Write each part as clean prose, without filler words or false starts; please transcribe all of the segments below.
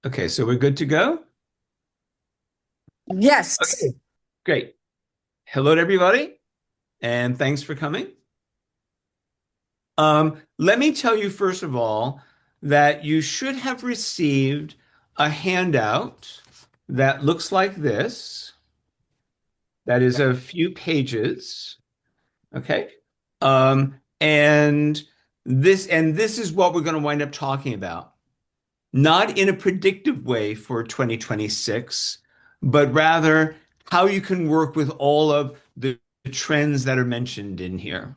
Okay, so we're good to go? Yes. Okay, great. Hello to everybody, and thanks for coming. Let me tell you first of all that you should have received a handout that looks like this. That is a few pages. Okay. And this is what we're going to wind up talking about. Not in a predictive way for 2026, but rather how you can work with all of the trends that are mentioned in here.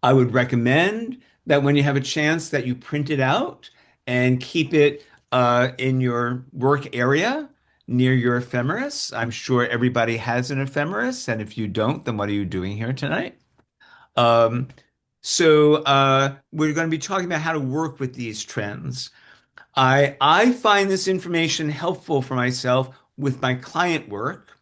I would recommend that when you have a chance that you print it out and keep it in your work area near your ephemeris. I'm sure everybody has an ephemeris, and if you don't, then what are you doing here tonight? Um, so we're going to be talking about how to work with these trends. I find this information helpful for myself with my client work,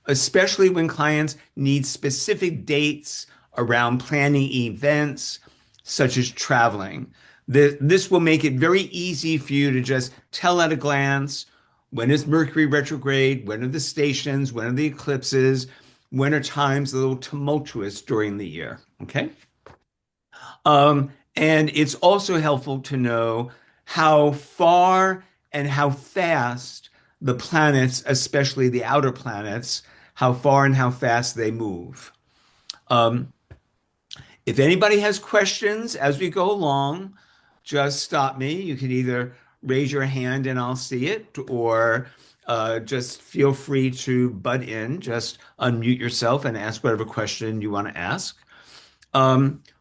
especially when clients need specific dates around planning events such as traveling. This will make it very easy for you to just tell at a glance when is Mercury retrograde, when are the stations, when are the eclipses, when are times a little tumultuous during the year. Okay. And it's also helpful to know how far and how fast the planets, especially the outer planets, how far and how fast they move. Um, if anybody has questions as we go along, just stop me. You can either raise your hand and I'll see it, or just feel free to butt in. Just unmute yourself and ask whatever question you want to ask.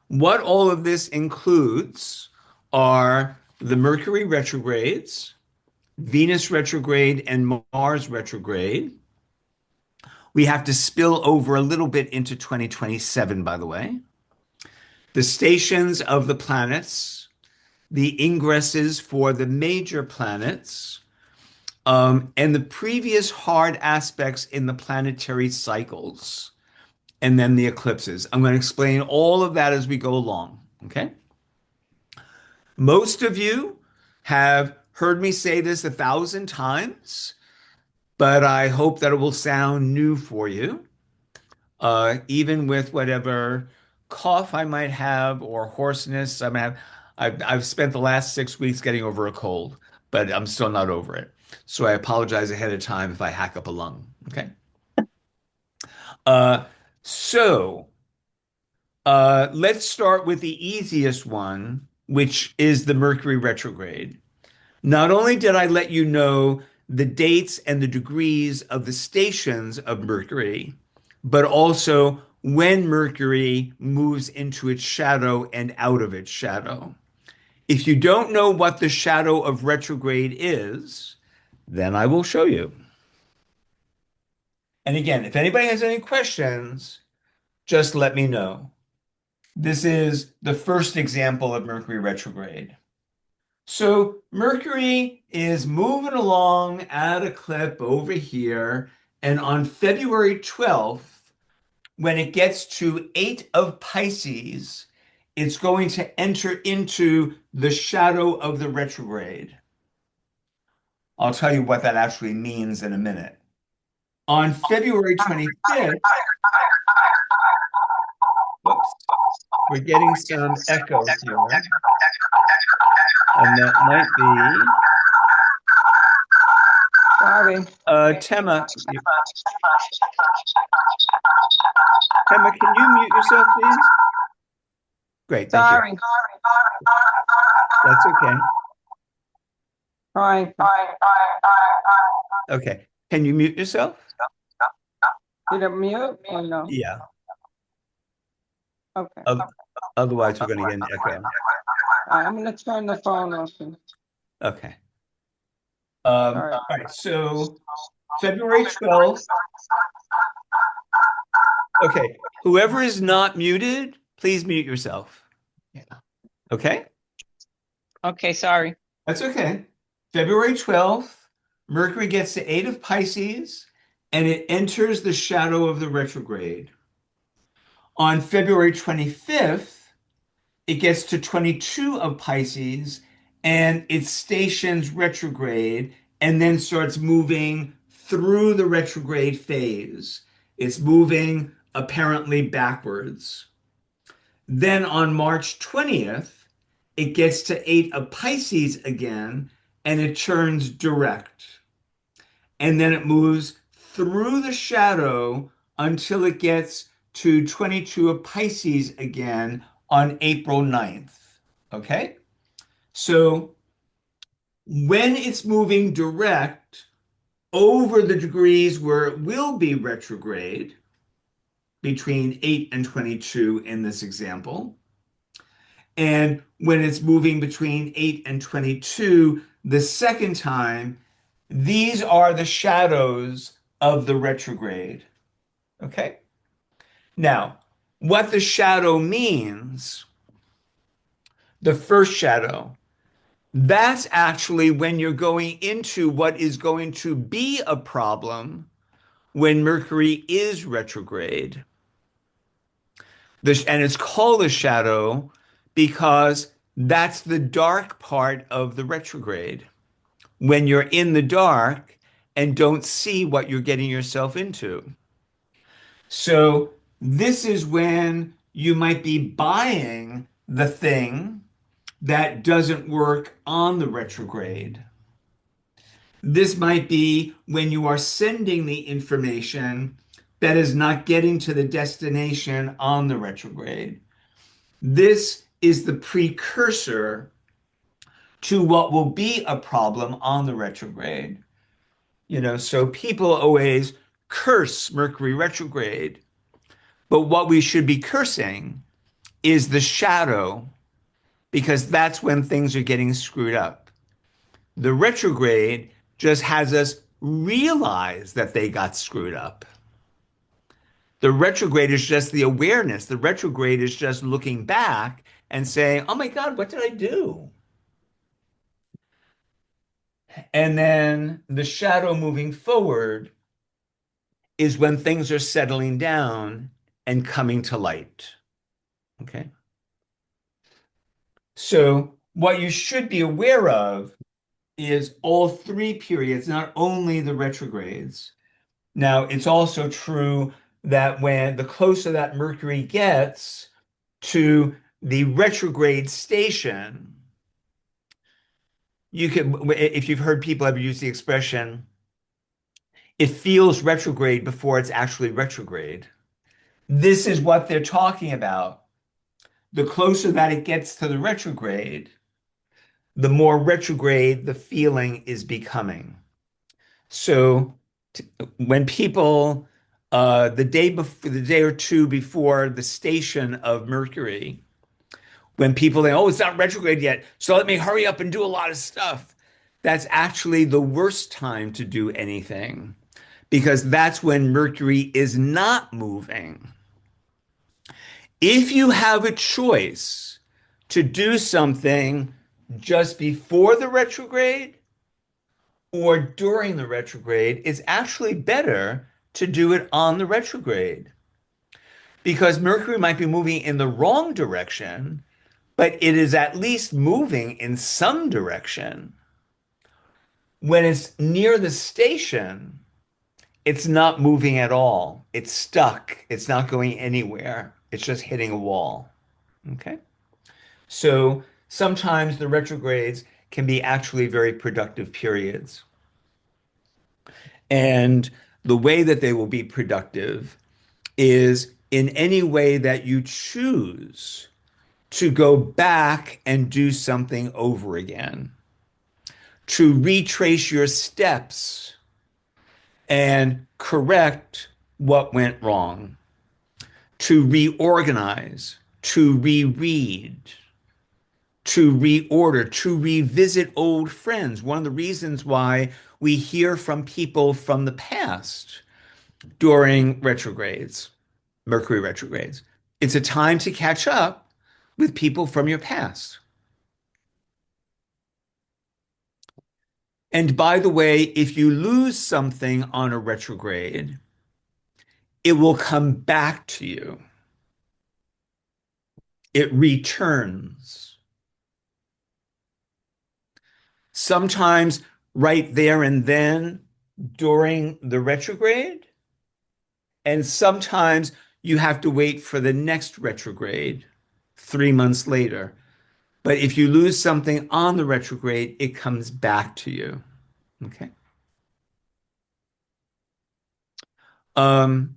What all of this includes are the Mercury retrogrades, Venus retrograde, and Mars retrograde. We have to spill over a little bit into 2027, by the way. The stations of the planets, the ingresses for the major planets, and the previous hard aspects in the planetary cycles, and then the eclipses. I'm going to explain all of that as we go along. Okay. Most of you have heard me say this 1,000 times, but I hope that it will sound new for you, even with whatever cough I might have or hoarseness I might have. I've spent the last 6 weeks getting over a cold, but I'm still not over it. So I apologize ahead of time if I hack up a lung. Okay. Uh, so let's start with the easiest one, which is the Mercury retrograde. Not only did I let you know the dates and the degrees of the stations of Mercury, but also when Mercury moves into its shadow and out of its shadow. If you don't know what the shadow of retrograde is, then I will show you. And again, if anybody has any questions, just let me know. This is the first example of Mercury retrograde. So Mercury is moving along at a clip over here, and on February 12th, when it gets to 8 of Pisces, it's going to enter into the shadow of the retrograde. I'll tell you what that actually means in a minute. On February 25th, whoops, we're getting some echo here, and that might be Sorry. Tema. Tema, can you mute yourself, please? Great, thank you. Sorry. That's okay. Sorry. Okay. Can you mute yourself? Did it mute or no? Yeah. Okay. Oth- Otherwise, we're going to get an echo. I'm gonna turn the phone off. Okay. Sorry. All right. So February 12th. Okay. Whoever is not muted, please mute yourself. Okay? Okay, sorry. That's okay. February 12th, Mercury gets to 8 of Pisces and it enters the shadow of the retrograde. On February 25th, it gets to 22 of Pisces and it stations retrograde and then starts moving through the retrograde phase. It's moving apparently backwards. Then on March 20th, it gets to 8 of Pisces again and it turns direct. And then it moves through the shadow until it gets to 22 of Pisces again on April 9th. Okay? So when it's moving direct over the degrees where it will be retrograde, between 8 and 22 in this example, and when it's moving between 8 and 22 the second time, these are the shadows of the retrograde. Okay? Now, what the shadow means, the first shadow, that's actually when you're going into what is going to be a problem when Mercury is retrograde. And it's called a shadow because that's the dark part of the retrograde. When you're in the dark and don't see what you're getting yourself into. So this is when you might be buying the thing that doesn't work on the retrograde. This might be when you are sending the information that is not getting to the destination on the retrograde. This is the precursor to what will be a problem on the retrograde. So people always curse Mercury retrograde, but what we should be cursing is the shadow because that's when things are getting screwed up. The retrograde just has us realize that they got screwed up. The retrograde is just the awareness. The retrograde is just looking back and saying, oh my God, what did I do? And then the shadow moving forward is when things are settling down and coming to light. Okay. So, what you should be aware of is all three periods, not only the retrogrades. Now, it's also true that when the closer that Mercury gets to the retrograde station, you can, if you've heard people ever use the expression, it feels retrograde before it's actually retrograde. This is what they're talking about. The closer that it gets to the retrograde, the more retrograde the feeling is becoming. So when people, the day or two before the station of Mercury, when people think, oh, it's not retrograde yet, so let me hurry up and do a lot of stuff. That's actually the worst time to do anything because that's when Mercury is not moving. If you have a choice to do something just before the retrograde or during the retrograde, it's actually better to do it on the retrograde because Mercury might be moving in the wrong direction, but it is at least moving in some direction. When it's near the station, it's not moving at all. It's stuck. It's not going anywhere. It's just hitting a wall. Okay. So sometimes the retrogrades can be actually very productive periods. And the way that they will be productive is in any way that you choose to go back and do something over again, to retrace your steps and correct what went wrong, to reorganize, to reread, to reorder, to revisit old friends. One of the reasons why we hear from people from the past during retrogrades, Mercury retrogrades, it's a time to catch up with people from your past. And by the way, if you lose something on a retrograde, it will come back to you. It returns. Sometimes right there and then during the retrograde, and sometimes you have to wait for the next retrograde 3 months later. But if you lose something on the retrograde, it comes back to you. Okay. Um,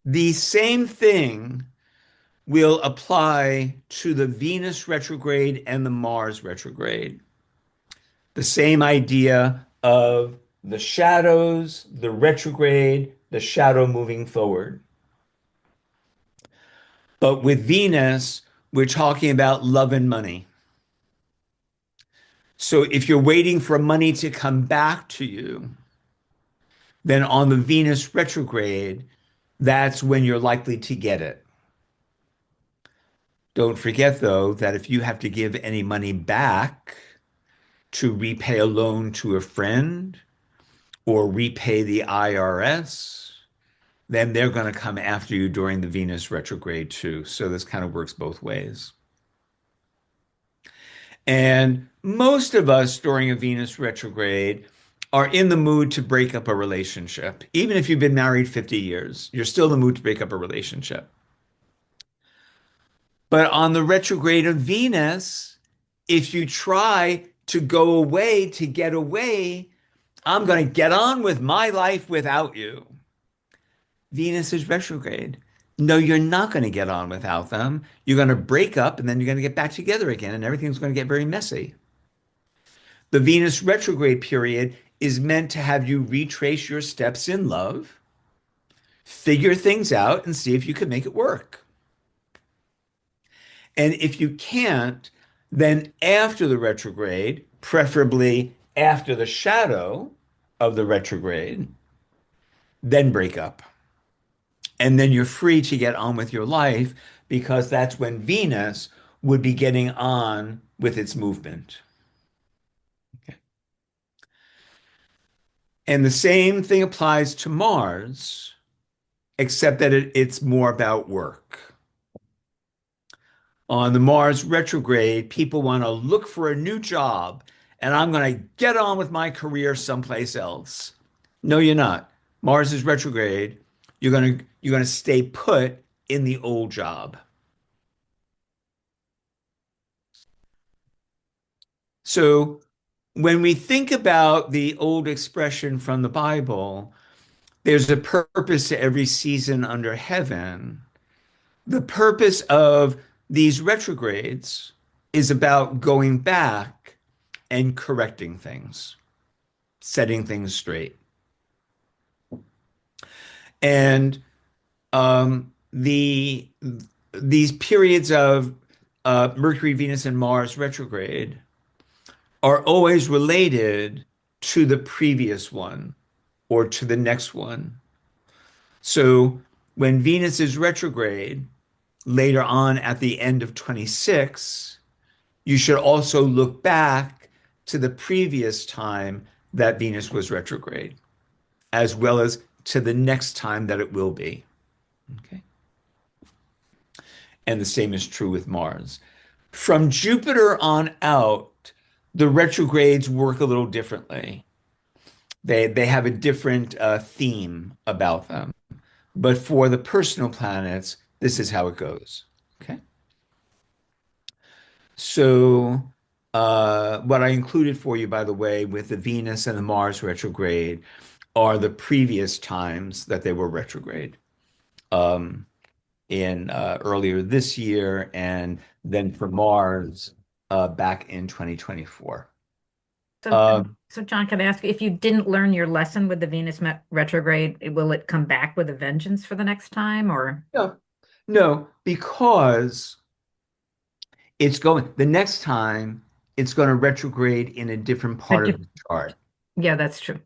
the same thing will apply to the Venus retrograde and the Mars retrograde. The same idea of the shadows, the retrograde, the shadow moving forward. But with Venus, we're talking about love and money. So if you're waiting for money to come back to you, then on the Venus retrograde, that's when you're likely to get it. Don't forget, though, that if you have to give any money back to repay a loan to a friend or repay the IRS, then they're going to come after you during the Venus retrograde too. So this kind of works both ways. And most of us during a Venus retrograde are in the mood to break up a relationship. Even if you've been married 50 years, you're still in the mood to break up a relationship. But on the retrograde of Venus, if you try to go away to get away, I'm going to get on with my life without you. Venus is retrograde. No, you're not going to get on without them. You're going to break up and then you're going to get back together again, and everything's going to get very messy. The Venus retrograde period is meant to have you retrace your steps in love, figure things out, and see if you can make it work. And if you can't, then after the retrograde, preferably after the shadow of the retrograde, then break up. And then you're free to get on with your life because that's when Venus would be getting on with its movement. Okay. And the same thing applies to Mars, except that it's more about work. On the Mars retrograde, people want to look for a new job, and I'm going to get on with my career someplace else. No, you're not. Mars is retrograde. You're going to stay put in the old job. So when we think about the old expression from the Bible, there's a purpose to every season under heaven. The purpose of these retrogrades is about going back and correcting things, setting things straight. And these periods of Mercury, Venus, and Mars retrograde are always related to the previous one or to the next one. So when Venus is retrograde later on at the end of 26, you should also look back to the previous time that Venus was retrograde, as well as to the next time that it will be. Okay. And the same is true with Mars. From Jupiter on out, the retrogrades work a little differently. They have a different theme about them. But for the personal planets, this is how it goes. Okay. So, what I included for you, by the way, with the Venus and the Mars retrograde are the previous times that they were retrograde um, in earlier this year, and then for Mars back in 2024. So, Um, so John, can I ask you, if you didn't learn your lesson with the Venus retrograde, will it come back with a vengeance for the next time, or no, no, because the next time it's going to retrograde in a different a part of diff- the chart. yeah, that's true.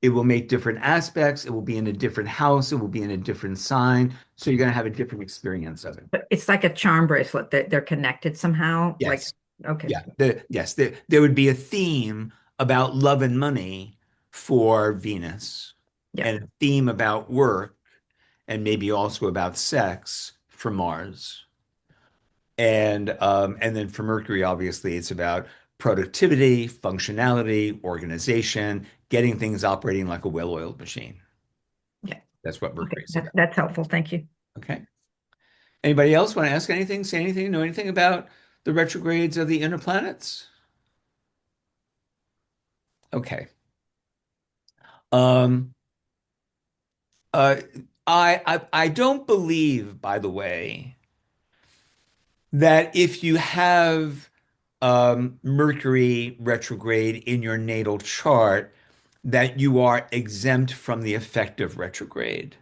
It will make different aspects. It will be in a different house. It will be in a different sign. So you're going to have a different experience of it. But it's like a charm bracelet that they're connected somehow. Like, Yes. okay, Yeah. There would be a theme about love and money for Venus, yeah. and a theme about work, and maybe also about sex for Mars. And then for Mercury, obviously, it's about productivity, functionality, organization, getting things operating like a well-oiled machine. Yeah. That's what Okay. Mercury is That, about. that's helpful. Thank you. Okay. Anybody else want to ask anything, say anything, know anything about the retrogrades of the inner planets? Okay. Um, uh, I don't believe, by the way, that if you have Mercury retrograde in your natal chart, that you are exempt from the effect of retrograde.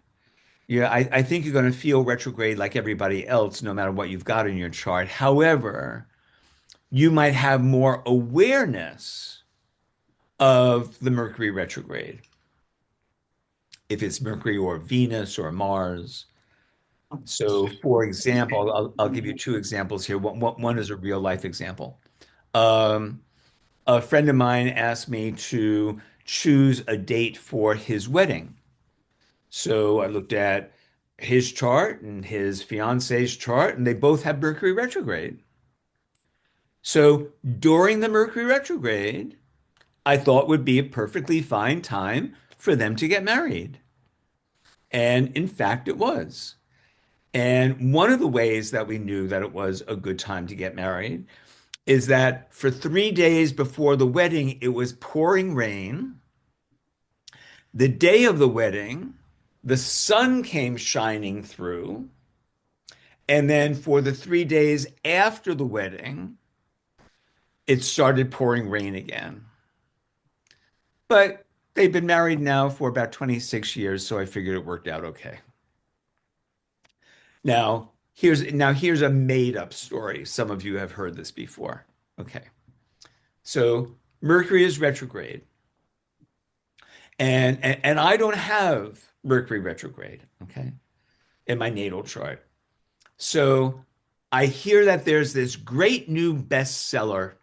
Yeah, I think you're going to feel retrograde like everybody else, no matter what you've got in your chart. However, you might have more awareness of the Mercury retrograde, if it's Mercury or Venus or Mars. So, for example, I'll give you two examples here. One is a real life example. Um, a friend of mine asked me to choose a date for his wedding. So I looked at his chart and his fiance's chart, and they both have Mercury retrograde. So during the Mercury retrograde, I thought would be a perfectly fine time for them to get married. And in fact, it was. And one of the ways that we knew that it was a good time to get married is that for 3 days before the wedding, it was pouring rain. The day of the wedding, the sun came shining through. And then for the 3 days after the wedding, it started pouring rain again. But they've been married now for about 26 years, so I figured it worked out okay. Now here's a made up story. Some of you have heard this before. Okay. So Mercury is retrograde. And I don't have Mercury retrograde, okay, in my natal chart. So I hear that there's this great new bestseller,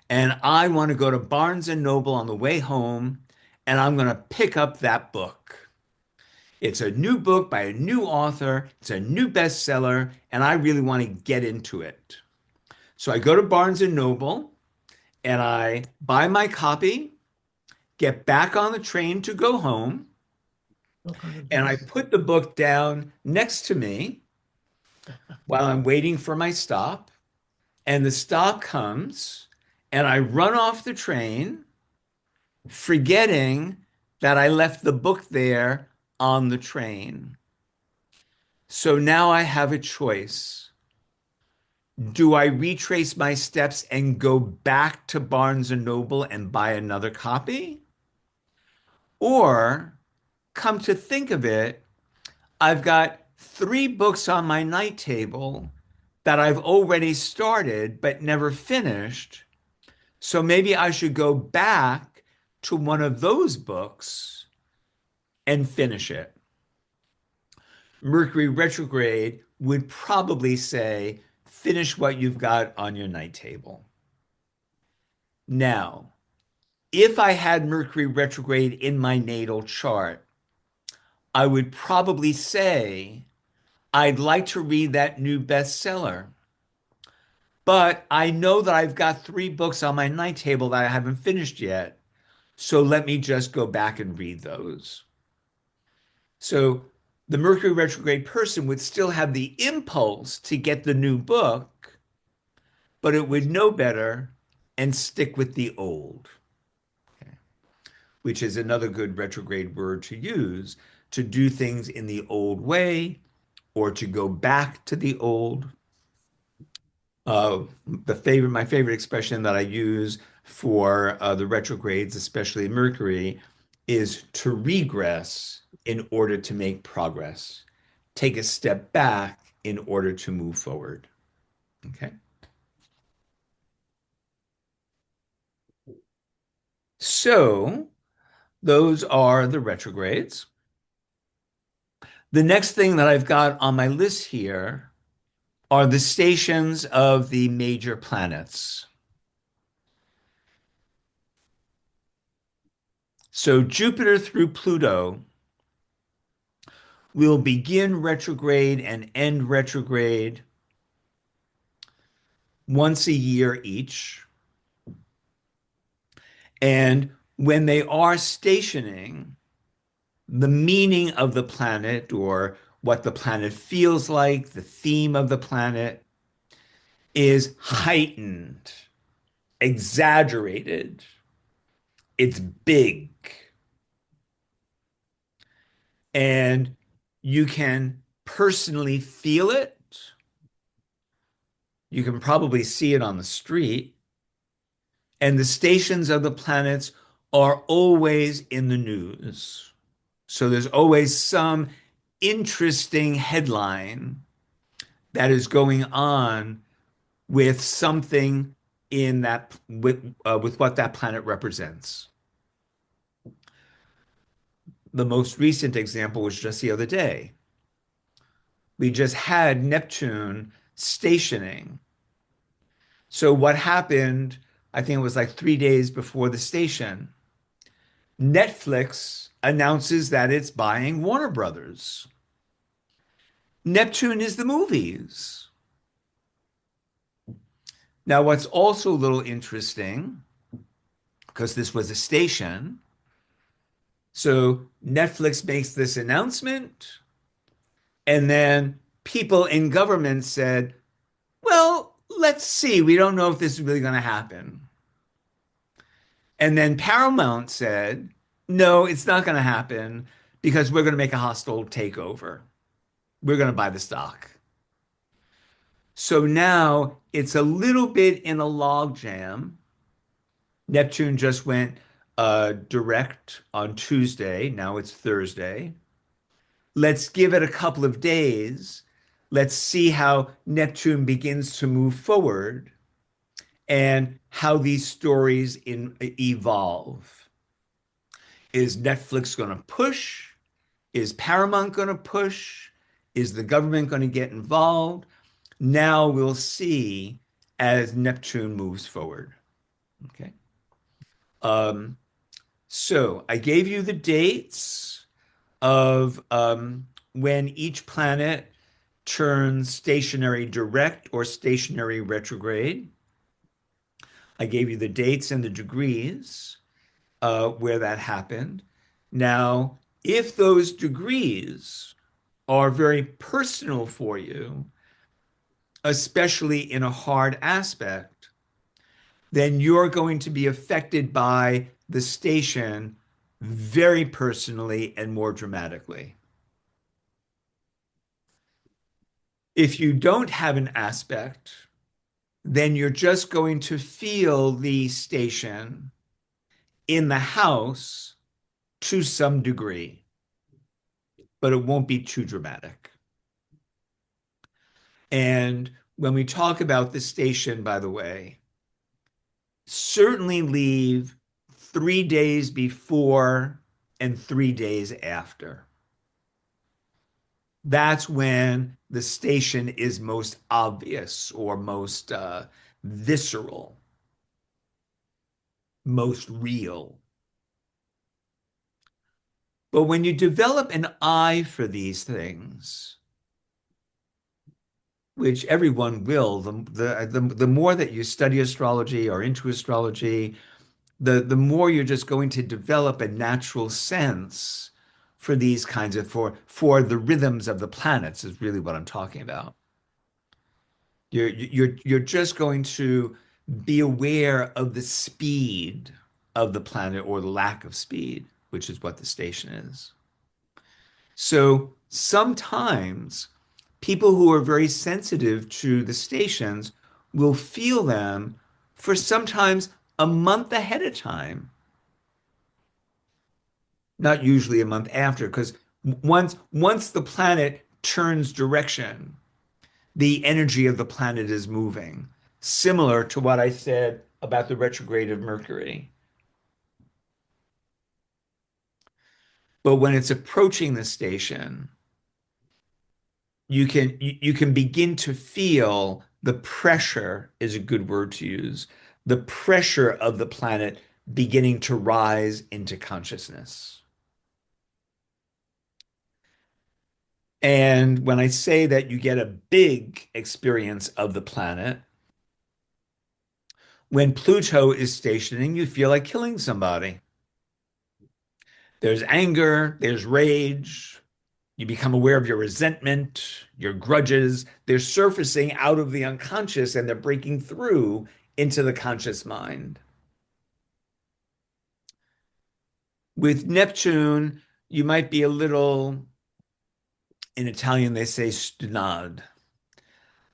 and I want to go to Barnes and Noble on the way home, and I'm going to pick up that book. It's a new book by a new author, it's a new bestseller, and I really want to get into it. So I go to Barnes and Noble and I buy my copy, get back on the train to go home, Book on the and I bus. put the book down next to me while I'm waiting for my stop. And the stop comes, and I run off the train, forgetting that I left the book there on the train. So now I have a choice. Do I retrace my steps and go back to Barnes and Noble and buy another copy? Or, come to think of it, I've got 3 books on my night table that I've already started but never finished. So maybe I should go back to one of those books and finish it. Mercury retrograde would probably say, finish what you've got on your night table. Now, if I had Mercury retrograde in my natal chart, I would probably say, I'd like to read that new bestseller, but I know that I've got 3 books on my night table that I haven't finished yet. So let me just go back and read those. So the Mercury retrograde person would still have the impulse to get the new book, but it would know better and stick with the old, okay, which is another good retrograde word to use to do things in the old way or to go back to the old. My favorite expression that I use for the retrogrades, especially Mercury, is to regress in order to make progress. Take a step back in order to move forward. Okay. So those are the retrogrades. The next thing that I've got on my list here are the stations of the major planets. So Jupiter through Pluto will begin retrograde and end retrograde once a year each. And when they are stationing, the meaning of the planet or what the planet feels like, the theme of the planet is heightened, exaggerated. It's big. And you can personally feel it. You can probably see it on the street. And the stations of the planets are always in the news. So there's always some interesting headline that is going on with something in that with what that planet represents. The most recent example was just the other day. We just had Neptune stationing. So what happened, I think it was like 3 days before the station, Netflix announces that it's buying Warner Brothers. Neptune is the movies. Now, what's also a little interesting, because this was a station, so Netflix makes this announcement, and then people in government said, well, let's see. We don't know if this is really going to happen. And then Paramount said, no, it's not going to happen because we're going to make a hostile takeover. We're going to buy the stock. So now it's a little bit in a logjam. Neptune just went direct on Tuesday. Now it's Thursday. Let's give it a couple of days. Let's see how Neptune begins to move forward and how these stories evolve. Is Netflix going to push? Is Paramount going to push? Is the government going to get involved? Now we'll see as Neptune moves forward. Okay. Um, so I gave you the dates of when each planet turns stationary direct or stationary retrograde. I gave you the dates and the degrees where that happened. Now, if those degrees are very personal for you, especially in a hard aspect, then you're going to be affected by the station very personally and more dramatically. If you don't have an aspect, then you're just going to feel the station in the house to some degree, but it won't be too dramatic. And when we talk about the station, by the way, certainly leave 3 days before and 3 days after. That's when the station is most obvious or most visceral, most real. But when you develop an eye for these things, which everyone will, the more that you study astrology or into astrology, the more you're just going to develop a natural sense for these kinds of for the rhythms of the planets is really what I'm talking about. You're just going to be aware of the speed of the planet or the lack of speed, which is what the station is. So sometimes people who are very sensitive to the stations will feel them for sometimes a month ahead of time, not usually a month after, because once the planet turns direction, the energy of the planet is moving, similar to what I said about the retrograde of Mercury. But when it's approaching the station, you can begin to feel the pressure is a good word to use, the pressure of the planet beginning to rise into consciousness. And when I say that you get a big experience of the planet, When Pluto is stationing, you feel like killing somebody. There's anger, there's rage. You become aware of your resentment, your grudges. They're surfacing out of the unconscious and they're breaking through into the conscious mind. With Neptune, you might be a little, in Italian, they say stunad,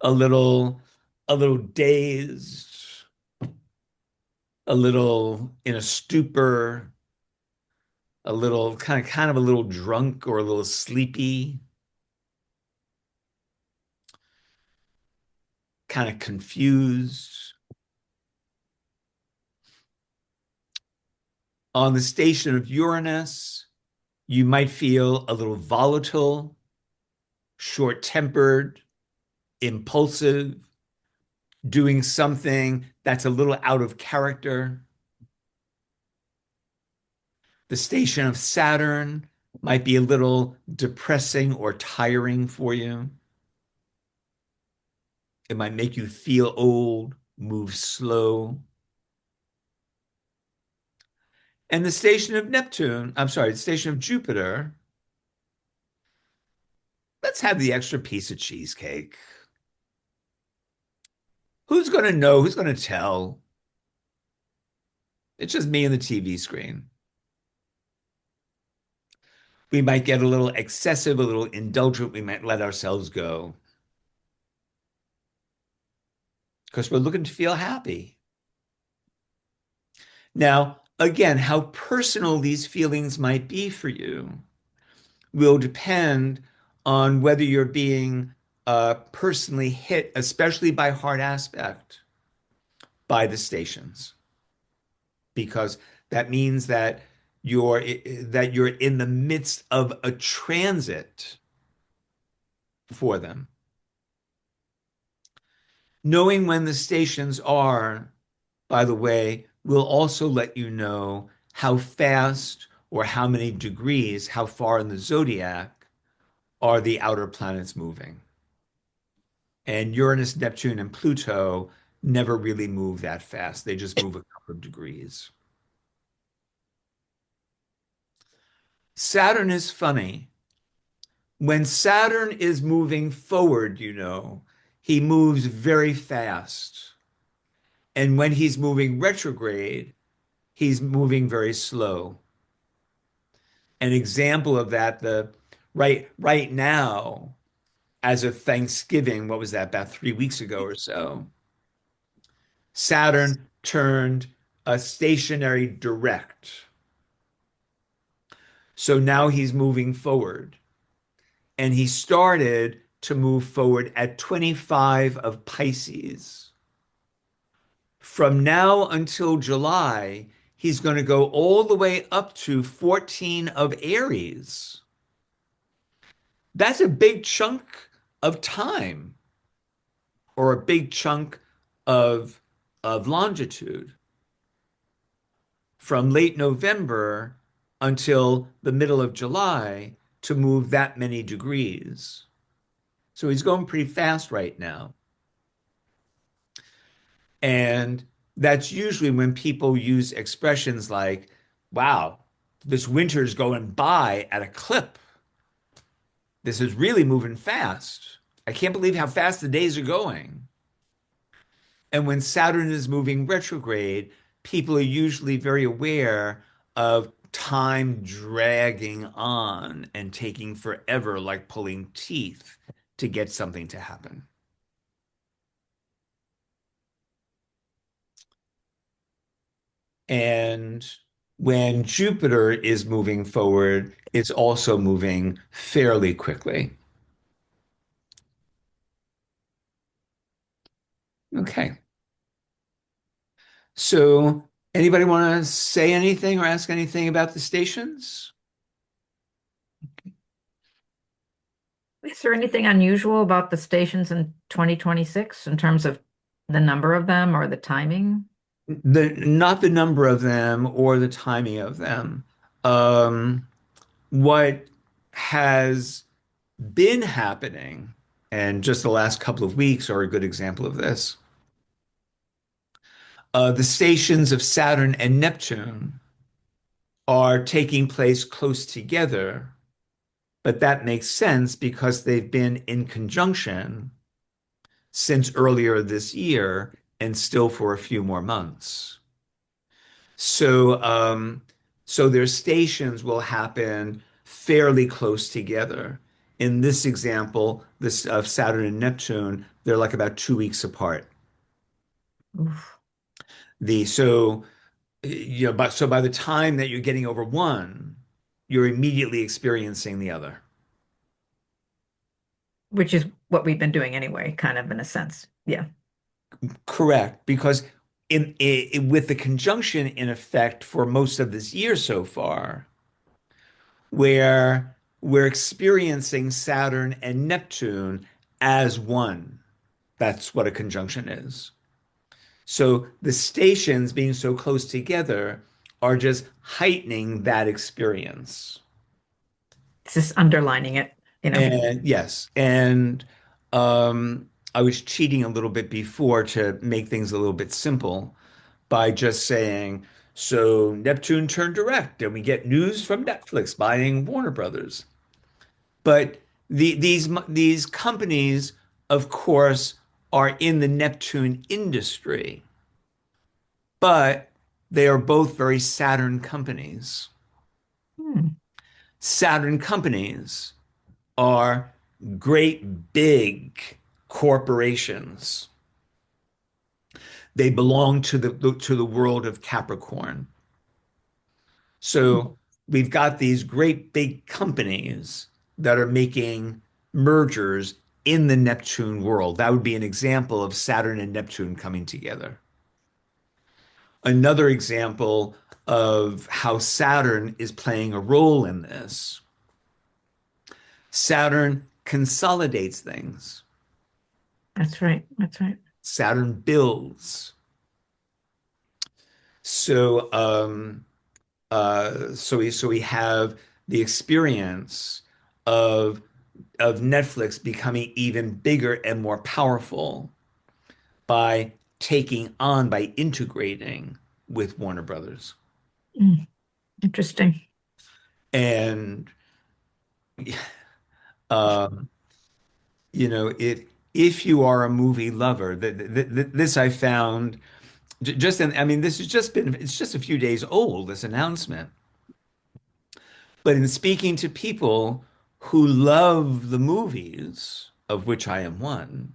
a little, a little dazed, a little in a stupor, a little kind of a little drunk or a little sleepy, kind of confused. On the station of Uranus, you might feel a little volatile, short-tempered, impulsive, doing something that's a little out of character. The station of Saturn might be a little depressing or tiring for you. It might make you feel old, move slow. And the station of Neptune, I'm sorry, the station of Jupiter, let's have the extra piece of cheesecake. Who's going to know? Who's going to tell? It's just me and the TV screen. We might get a little excessive, a little indulgent. We might let ourselves go because we're looking to feel happy. Now, again, how personal these feelings might be for you will depend on whether you're being personally hit, especially by hard aspect, by the stations, because that means that you're in the midst of a transit for them. Knowing when the stations are, by the way, will also let you know how fast or how many degrees, how far in the zodiac are the outer planets moving. And Uranus, Neptune, and Pluto never really move that fast. They just move a couple of degrees. Saturn is funny. When Saturn is moving forward, he moves very fast. And when he's moving retrograde, he's moving very slow. An example of that, the right now, as of Thanksgiving, what was that, about 3 weeks ago or so, Saturn turned a stationary direct. So now he's moving forward. And he started to move forward at 25 of Pisces. From now until July, he's going to go all the way up to 14 of Aries. That's a big chunk of time or a big chunk of, of longitude from late November until the middle of July to move that many degrees. So he's going pretty fast right now. And that's usually when people use expressions like, wow, this winter's going by at a clip. This is really moving fast. I can't believe how fast the days are going. And when Saturn is moving retrograde, people are usually very aware of time dragging on and taking forever, like pulling teeth to get something to happen. And when Jupiter is moving forward, it's also moving fairly quickly. Okay. So, anybody want to say anything or ask anything about the stations? Is there anything unusual about the stations in 2026 in terms of the number of them or the timing? Not the number of them or the timing of them. Um, what has been happening, and just the last couple of weeks are a good example of this. The stations of Saturn and Neptune are taking place close together, but that makes sense because they've been in conjunction since earlier this year and still for a few more months. So, so their stations will happen fairly close together. In this example, this of Saturn and Neptune, they're like about 2 weeks apart. Oof. The so but so by the time that you're getting over one, you're immediately experiencing the other. Which is what we've been doing anyway, kind of in a sense. Yeah. Correct, because with the conjunction in effect for most of this year so far, where we're experiencing Saturn and Neptune as one. That's what a conjunction is. So the stations being so close together are just heightening that experience. It's just underlining it, you know. And yes, and I was cheating a little bit before to make things a little bit simple by just saying, so Neptune turned direct, and we get news from Netflix buying Warner Brothers. But these companies, of course, are in the Neptune industry, but they are both very Saturn companies. Hmm. Saturn companies are great big corporations. They belong to the world of Capricorn. So we've got these great big companies that are making mergers in the Neptune world. That would be an example of Saturn and Neptune coming together. Another example of how Saturn is playing a role in this. Saturn consolidates things. That's right. That's right. Saturn builds. So, so we have the experience of Netflix becoming even bigger and more powerful by by integrating with Warner Brothers. Mm. Interesting. And um, if you are a movie lover, this I found just in, I mean, this has just been, it's just a few days old, this announcement. But in speaking to people who love the movies, of which I am one,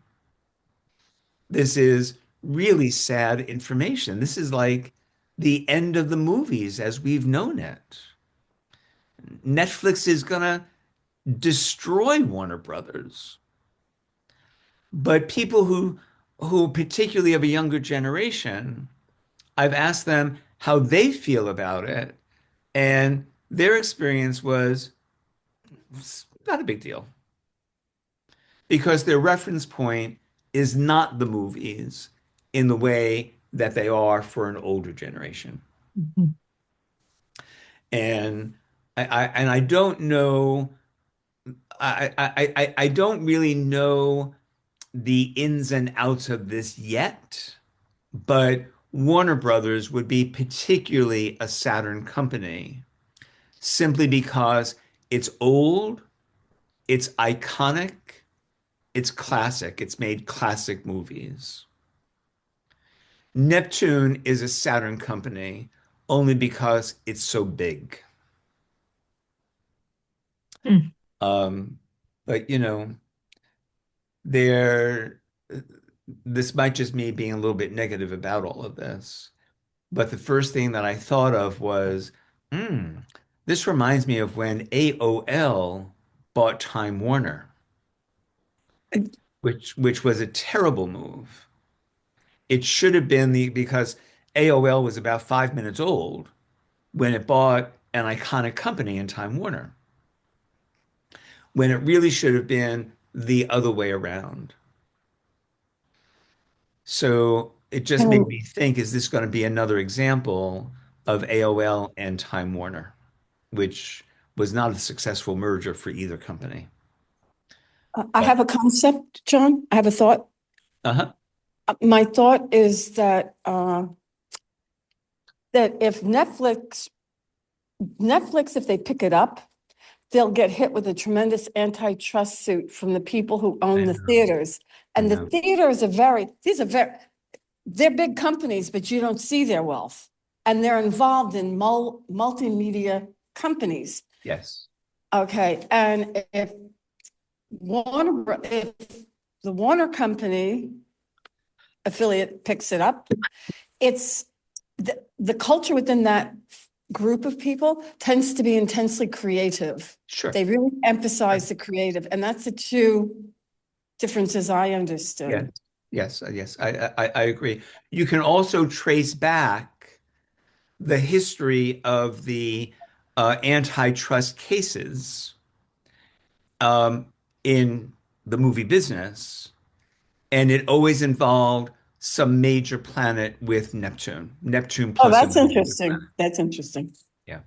this is really sad information. This is like the end of the movies as we've known it. Netflix is gonna destroy Warner Brothers. But people who particularly of a younger generation, I've asked them how they feel about it, and their experience was it's not a big deal because their reference point is not the movies in the way that they are for an older generation. Mhm. And I don't know I don't really know the ins and outs of this yet, but Warner Brothers would be particularly a Saturn company simply because it's old, it's iconic, it's classic, it's made classic movies. Neptune is a Saturn company only because it's so big. Mm. Um, but there, this might just me being a little bit negative about all of this. But the first thing that I thought of was, hmm, this reminds me of when AOL bought Time Warner, which was a terrible move. It should have been because AOL was about 5 minutes old when it bought an iconic company in Time Warner, when it really should have been the other way around. So it just made Um, me think, is this going to be another example of AOL and Time Warner, which was not a successful merger for either company? I But have a concept, John. I have a thought. uh-huh. My thought is that that if Netflix, if they pick it up, they'll get hit with a tremendous antitrust suit from the people who own I the know. theaters. I And the know. theaters they're big companies, but you don't see their wealth. And they're involved in multimedia companies. Yes. Okay, and if the Warner Company affiliate picks it up, it's the culture within that group of people tends to be intensely creative. Sure. They really emphasize the creative, and that's the two differences I understood. Yes. I agree. You can also trace back the history of the antitrust cases um, in the movie business, and it always involved some major planet with Neptune, Neptune Oh, plus that's another major interesting. planet. That's interesting. Yeah.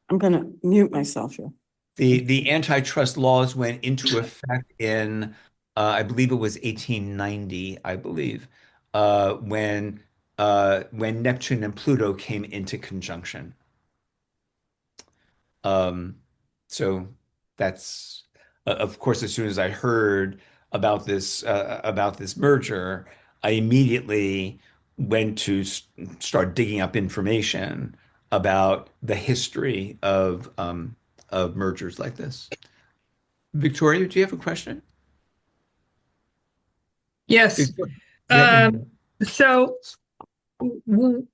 I'm gonna mute myself here. The antitrust laws went into effect in, I believe it was 1890, I believe, uh, when when Neptune and Pluto came into conjunction. Um, so that's of course, as soon as I heard about this merger, I immediately went to start digging up information about the history of mergers like this. Victoria, do you have a question? Yes. Victoria, you have your Um, so w-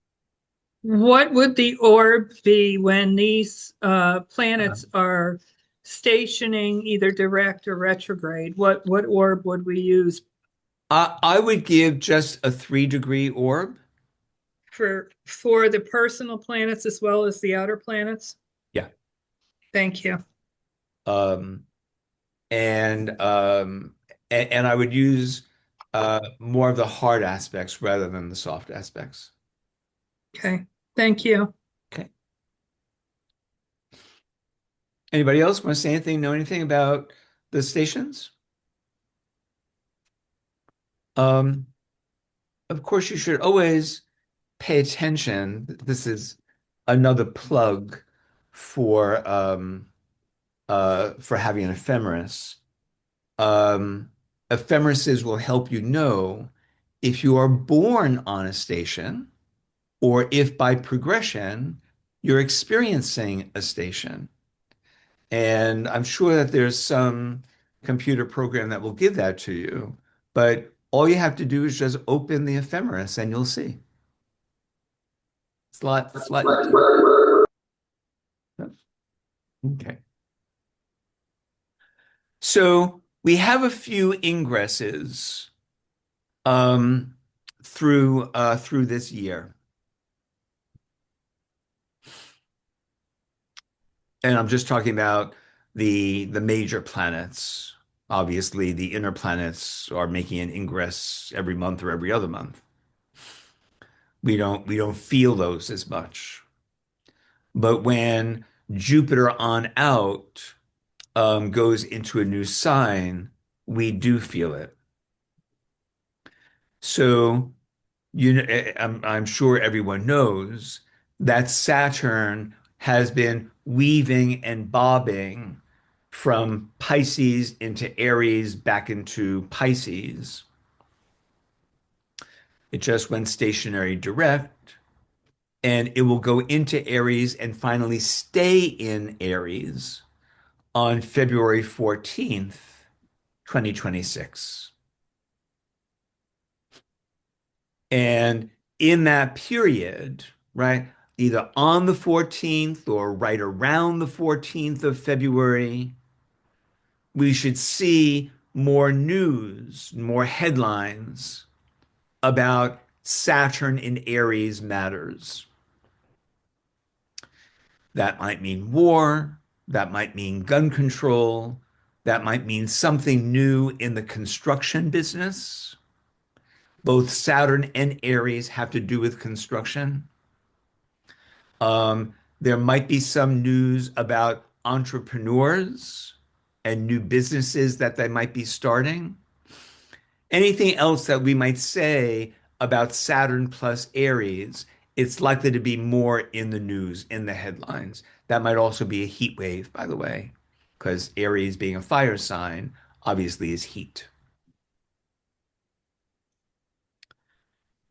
what would the orb be when these planets are stationing either direct or retrograde? What orb would we use I would give just a 3-degree orb. for the personal planets as well as the outer planets? Yeah. Thank you. Um, and and I would use more of the hard aspects rather than the soft aspects. Okay. Thank you. Okay. Anybody else want to say anything, know anything about the stations? Um, of course, you should always pay attention. This is another plug for having an ephemeris. Um, Ephemerises will help you know if you are born on a station or if by progression you're experiencing a station. And I'm sure that there's some computer program that will give that to you, but all you have to do is just open the ephemeris and you'll see. It's a lot easier. Okay. So we have a few ingresses um, through this year. And I'm just talking about the major planets. Obviously, the inner planets are making an ingress every month or every other month. We don't feel those as much. But when Jupiter on out goes into a new sign, we do feel it. So I'm sure everyone knows that Saturn has been weaving and bobbing from Pisces into Aries back into Pisces. It just went stationary direct, and it will go into Aries and finally stay in Aries on February 14th, 2026. And in that period, right, either on the 14th or right around the 14th of February, we should see more news, more headlines about Saturn in Aries matters. That might mean war, that might mean gun control, that might mean something new in the construction business. Both Saturn and Aries have to do with construction. There might be some news about entrepreneurs and new businesses that they might be starting. Anything else that we might say about Saturn plus Aries it's likely to be more in the news, in the headlines. That might also be a heat wave, by the way, because Aries being a fire sign obviously is heat.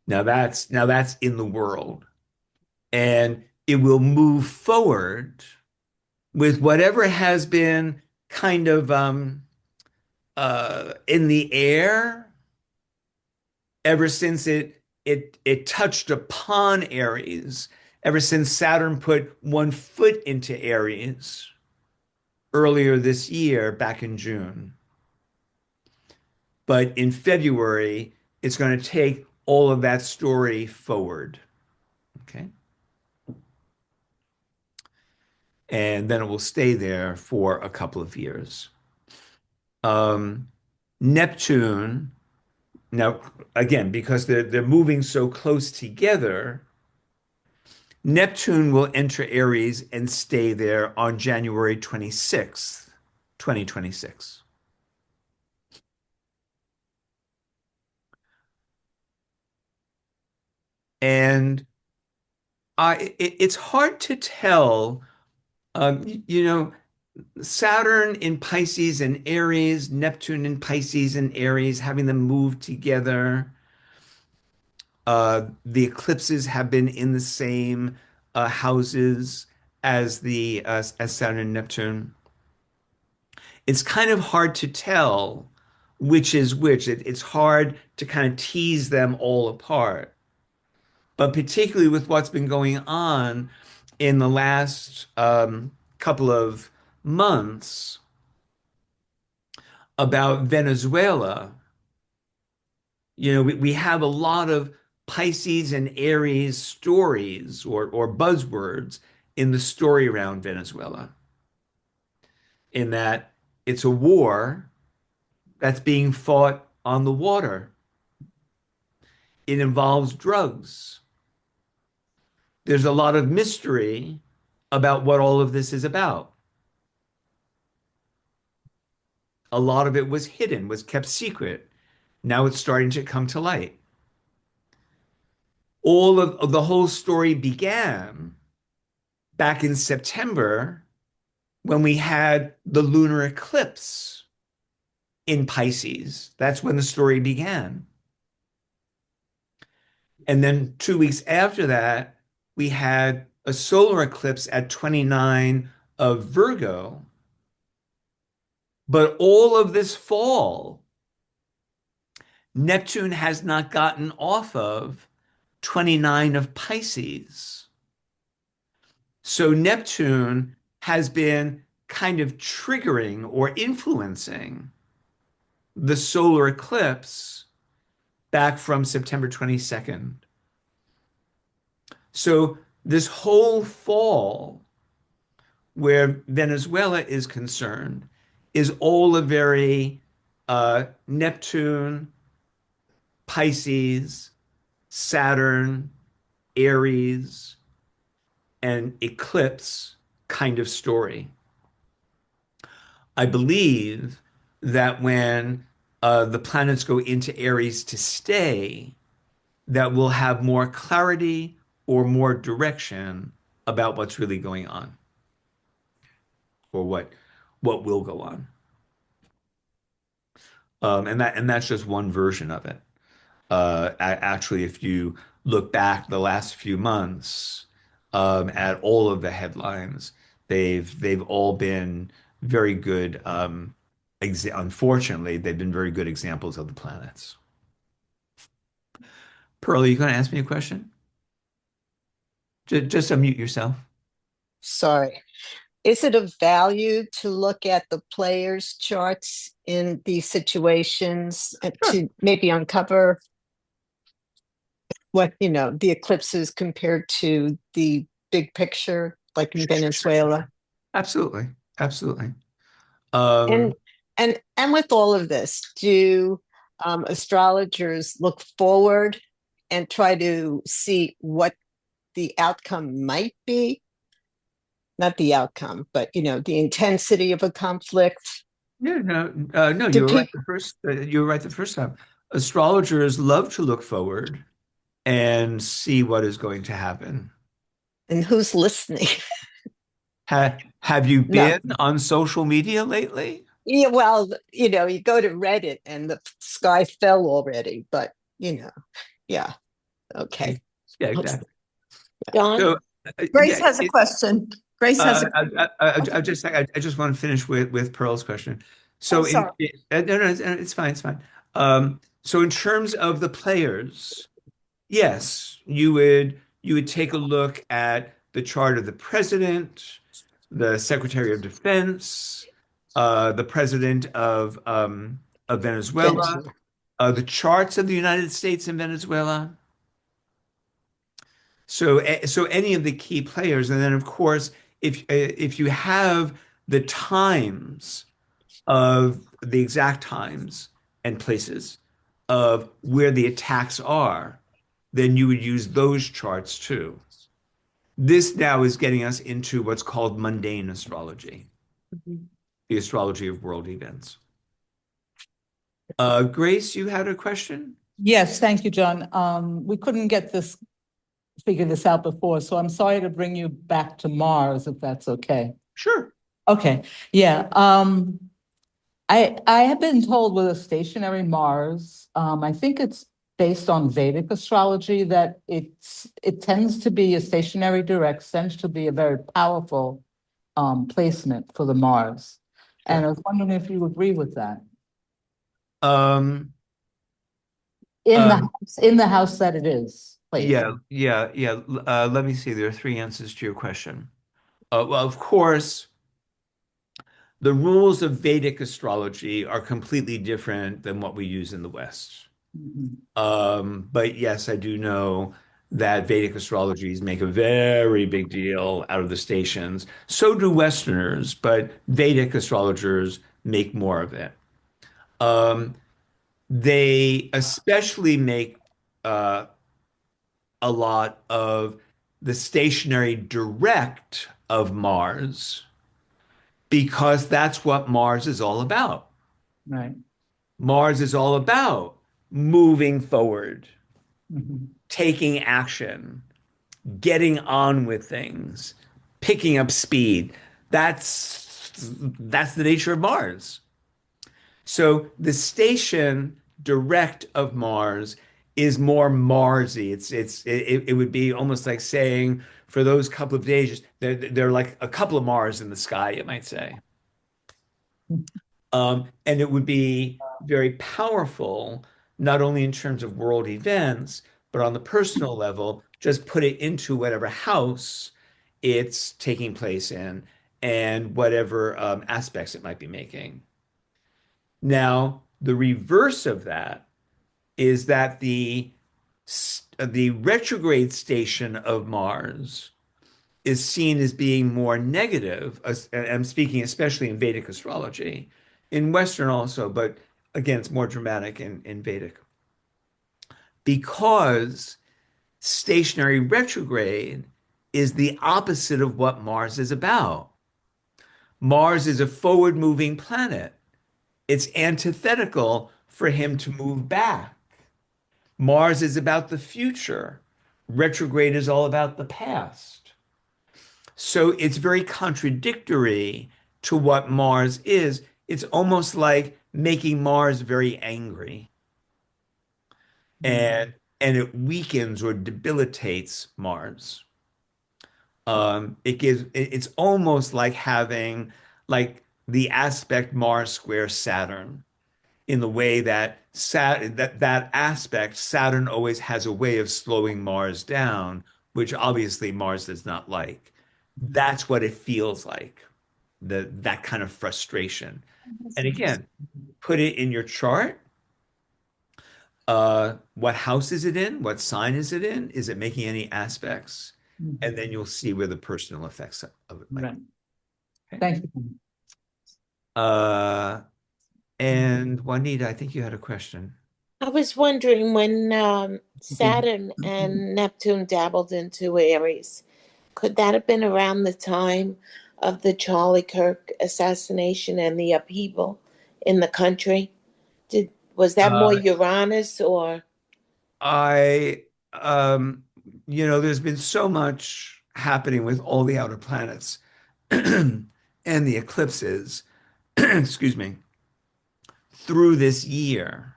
Now that's in the world. And it will move forward with whatever has been kind of in the air ever since it touched upon Aries, ever since Saturn put one foot into Aries earlier this year, back in June. But in February, it's going to take all of that story forward. Okay. And then it will stay there for a couple of years. Um, Neptune, now again, because they're moving so close together, Neptune will enter Aries and stay there on January 26th, 2026. And it's hard to tell, you know, Saturn in Pisces and Aries, Neptune in Pisces and Aries, having them move together. The eclipses have been in the same houses as the as Saturn and Neptune. It's kind of hard to tell which is which. It's hard to kind of tease them all apart. But particularly with what's been going on in the last couple of months about Venezuela, we have a lot of Pisces and Aries stories or buzzwords in the story around Venezuela, in that it's a war that's being fought on the water. It involves drugs. There's a lot of mystery about what all of this is about. A lot of it was hidden, was kept secret. Now it's starting to come to light. All of the whole story began back in September when we had the lunar eclipse in Pisces. That's when the story began. And then 2 weeks after that, we had a solar eclipse at 29 of Virgo. But all of this fall, Neptune has not gotten off of 29 of Pisces. So Neptune has been kind of triggering or influencing the solar eclipse back from September 22nd. So this whole fall, where Venezuela is concerned, is all a very Neptune, Pisces, Saturn, Aries, and eclipse kind of story. I believe that when the planets go into Aries to stay, that we'll have more clarity or more direction about what's really going on, or what will go on. And that's just one version of it. Actually, if you look back the last few months at all of the headlines, they've all been very good. Unfortunately, they've been very good examples of the planets. Pearl, are you going to ask me a question? Just unmute yourself. Sorry. Is it of value to look at the players' charts in these situations to maybe uncover what, the eclipses compared to the big picture, like in Venezuela? Absolutely. Absolutely. And with all of this, do astrologers look forward and try to see what the outcome might be? Not the outcome, but the intensity of a conflict. No, Do you were right people? the first time. Astrologers love to look forward and see what is going to happen. And who's listening? Have you No. been on social media lately? Yeah, well, you go to Reddit and the sky fell already, but yeah. Okay. Yeah, exactly. John? So, Grace yeah, has a question. Grace has a, I just want to finish with Pearl's question. oh, So, sorry. no, no, it's fine, it's fine. So in terms of the players, yes, you would take a look at the chart of the president, the Secretary of Defense, the president of Venezuela, Venezuela. the charts of the United States and Venezuela. So any of the key players, and then of course, if you have the times of the exact times and places of where the attacks are, then you would use those charts too. This now is getting us into what's called mundane astrology, the astrology of world events. Grace, you had a question? Yes, thank you, John. We couldn't figure this out before, so I'm sorry to bring you back to Mars, if that's okay. Sure. Okay, yeah. I have been told with a stationary Mars, I think it's based on Vedic astrology that it tends to be a stationary direct, tends to be a very powerful placement for the Mars. And I was wondering if you agree with that. Um, In the house that it is placed. yeah. Let me see. There are three answers to your question. Well, of course, the rules of Vedic astrology are completely different than what we use in the West. Mhm. But yes, I do know that Vedic astrologies make a very big deal out of the stations. So do Westerners, but Vedic astrologers make more of it. Um, they especially make uh, a lot of the stationary direct of Mars because that's what Mars is all about. Right. Mars is all about moving forward, Mhm. taking action, getting on with things, picking up speed. That's the nature of Mars. So the station direct of Mars is more Marsy. It would be almost like saying for those couple of days, they're like a couple of Mars in the sky, you might say. And it would be very powerful, not only in terms of world events, but on the personal level, just put it into whatever house it's taking place in and whatever aspects it might be making. Now, the reverse of that is that the retrograde station of Mars is seen as being more negative. I'm speaking especially in Vedic astrology, in Western also, but again, it's more dramatic in Vedic because stationary retrograde is the opposite of what Mars is about. Mars is a forward moving planet. It's antithetical for him to move back. Mars is about the future. Retrograde is all about the past. So it's very contradictory to what Mars is. It's almost like making Mars very angry and it weakens or debilitates Mars. It's almost like having like the aspect Mars square Saturn in the way that that aspect Saturn always has a way of slowing Mars down, which obviously Mars does not like. That's what it feels like, that kind of frustration. And again, put it in your chart. What house is it in? What sign is it in? Is it making any aspects? And then you'll see where the personal effects of it might Right. be. Okay. Thank you. And Juanita, I think you had a question. I was wondering when Saturn and Neptune dabbled into Aries, could that have been around the time of the Charlie Kirk assassination and the upheaval in the country? Was that more Uh, Uranus or? I um, there's been so much happening with all the outer planets and the eclipses, excuse me, through this year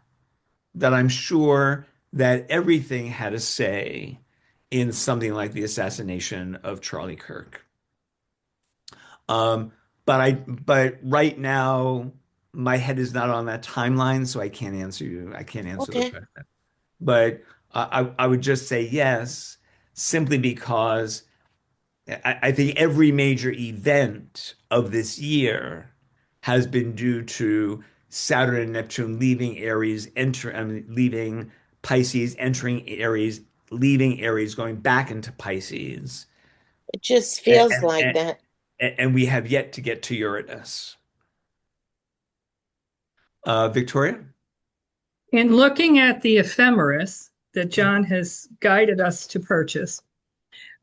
that I'm sure that everything had a say in something like the assassination of Charlie Kirk. Um, but right now, my head is not on that timeline, so I can't answer you. I can't answer the Okay. question. But I would just say yes, simply because I think every major event of this year has been due to Saturn and Neptune leaving Aries, leaving Pisces, entering Aries, leaving Aries, going back into Pisces, It just and, feels like and, that. and we have yet to get to Uranus. Victoria? In looking at the ephemeris that John has guided us to purchase,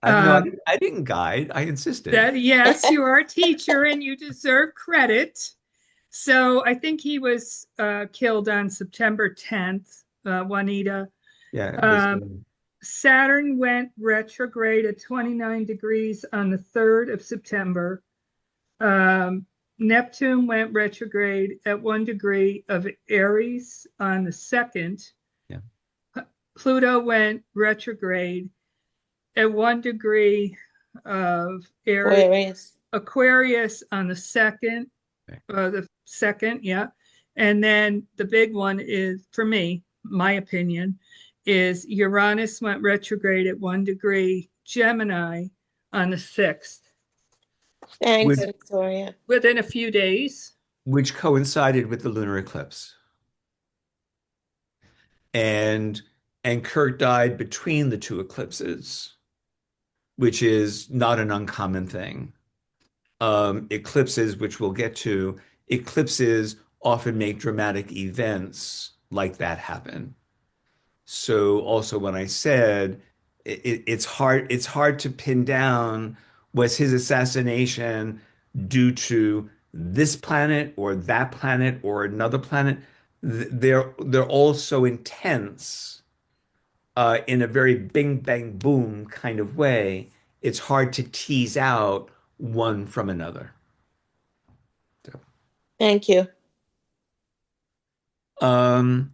No, um, I didn't guide. I insisted. that yes, you are a teacher and you deserve credit. So I think he was killed on September 10th, Juanita. Yeah, it was. Um, Saturn went retrograde at 29 degrees on the 3rd of September. Um, Neptune went retrograde at 1 degree of Aries on the 2nd. Yeah. Pluto went retrograde at 1 degree of Aquarius on the second, yeah. And then the big one is, for me, my opinion, is Uranus went retrograde at 1 degree Gemini on the 6th, Thanks, Which Victoria. within a few days. which coincided with the lunar eclipse. And and Kirk died between the two eclipses, which is not an uncommon thing. Eclipses, which we'll get to, eclipses often make dramatic events like that happen. So also when I said it's hard to pin down, was his assassination due to this planet or that planet or another planet? They're all so intense in a very bing bang boom kind of way. It's hard to tease out one from another. So, Thank you. um,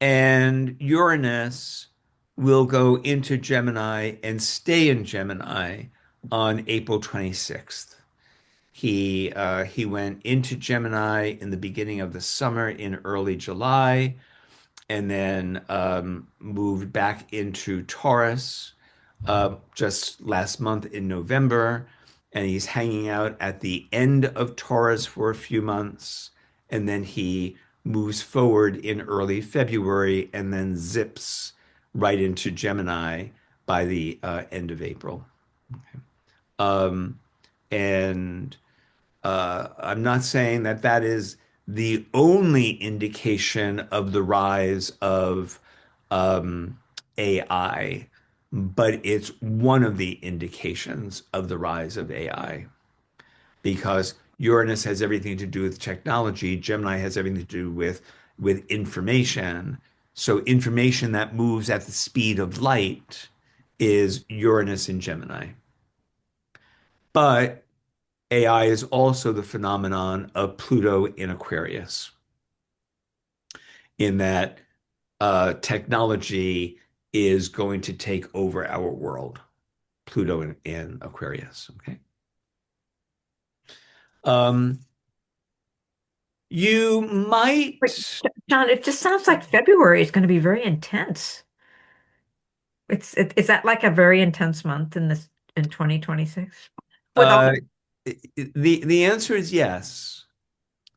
and Uranus will go into Gemini and stay in Gemini on April 26th. He went into Gemini in the beginning of the summer in early July, and then moved back into Taurus just last month in November. And he's hanging out at the end of Taurus for a few months. And then he moves forward in early February and then zips right into Gemini by the end of April. Um, and I'm not saying that that is the only indication of the rise of AI, but it's one of the indications of the rise of AI because Uranus has everything to do with technology, Gemini has everything to do with information. So information that moves at the speed of light is Uranus in Gemini. But AI is also the phenomenon of Pluto in Aquarius, in that technology is going to take over our world. Pluto in Aquarius. Okay. Um, you might. Wait, John, it just sounds like February is going to be very intense. Is that like a very intense month in 2026? With all Uh, the answer is yes.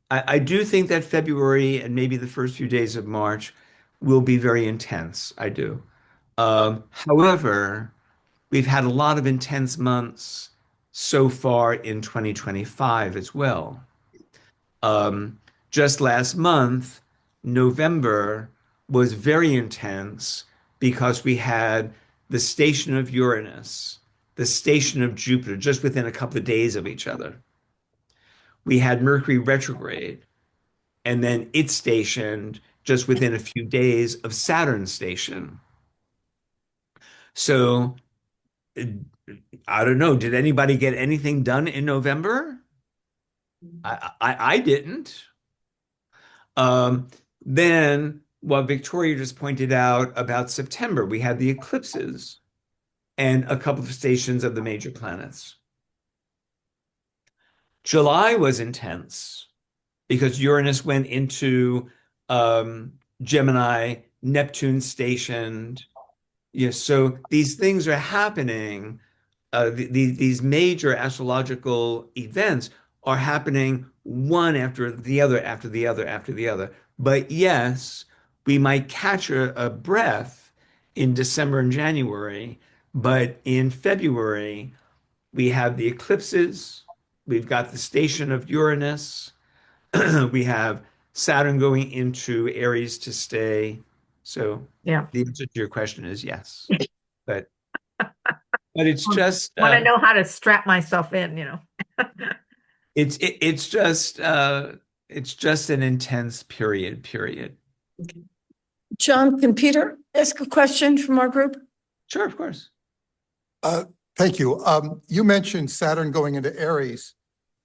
I do think that February and maybe the first few days of March will be very intense. I do. However, we've had a lot of intense months so far in 2025 as well. Um, just last month, November was very intense because we had the station of Uranus, the station of Jupiter, just within a couple of days of each other. We had Mercury retrograde, and then it stationed just within a few days of Saturn station. So uh, I don't know. Did anybody get anything done in November? I didn't. Um, then what Victoria just pointed out about September, we had the eclipses and a couple of stations of the major planets. July was intense because Uranus went into Gemini, Neptune stationed. Yes, so these things are happening. These major astrological events are happening one after the other, after the other, after the other. But yes, we might catch a breath in December and January, but in February, we have the eclipses, we've got the station of Uranus, we have Saturn going into Aries to stay. So Yeah. the answer to your question is yes. But but it's just When I know how to strap myself in, it's just an intense period. John, can Peter ask a question from our group? Sure, of course. Uh, Thank you. You mentioned Saturn going into Aries,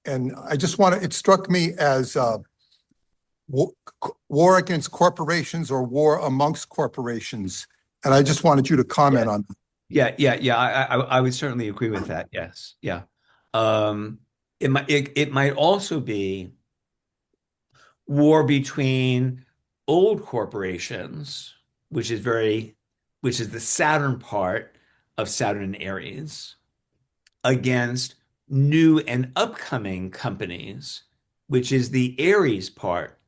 and I just want to, it struck me as war against corporations or war amongst corporations. And I just wanted you to comment on that. Yeah. I would certainly agree with that. Yes. Yeah. Um, it might also be war between old corporations, which is which is the Saturn part of Saturn and Aries, against new and upcoming companies, which is the Aries part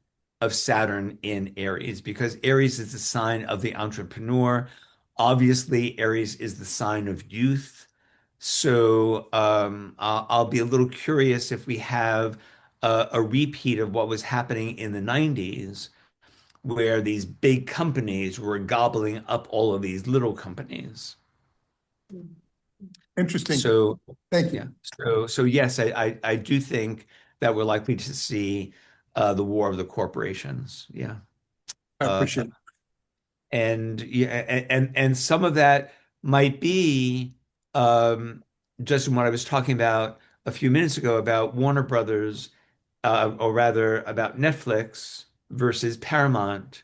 of Saturn in Aries, because Aries is the sign of the entrepreneur. Obviously, Aries is the sign of youth. So I'll be a little curious if we have a repeat of what was happening in the 90s, where these big companies were gobbling up all of these little companies. Interesting. So Thank yeah. you. So yes, I do think that we're likely to see the war of the corporations. Yeah. I Uh, appreciate it. and yeah, and some of that might be um, just what I was talking about a few minutes ago about Warner Brothers, or rather about Netflix versus Paramount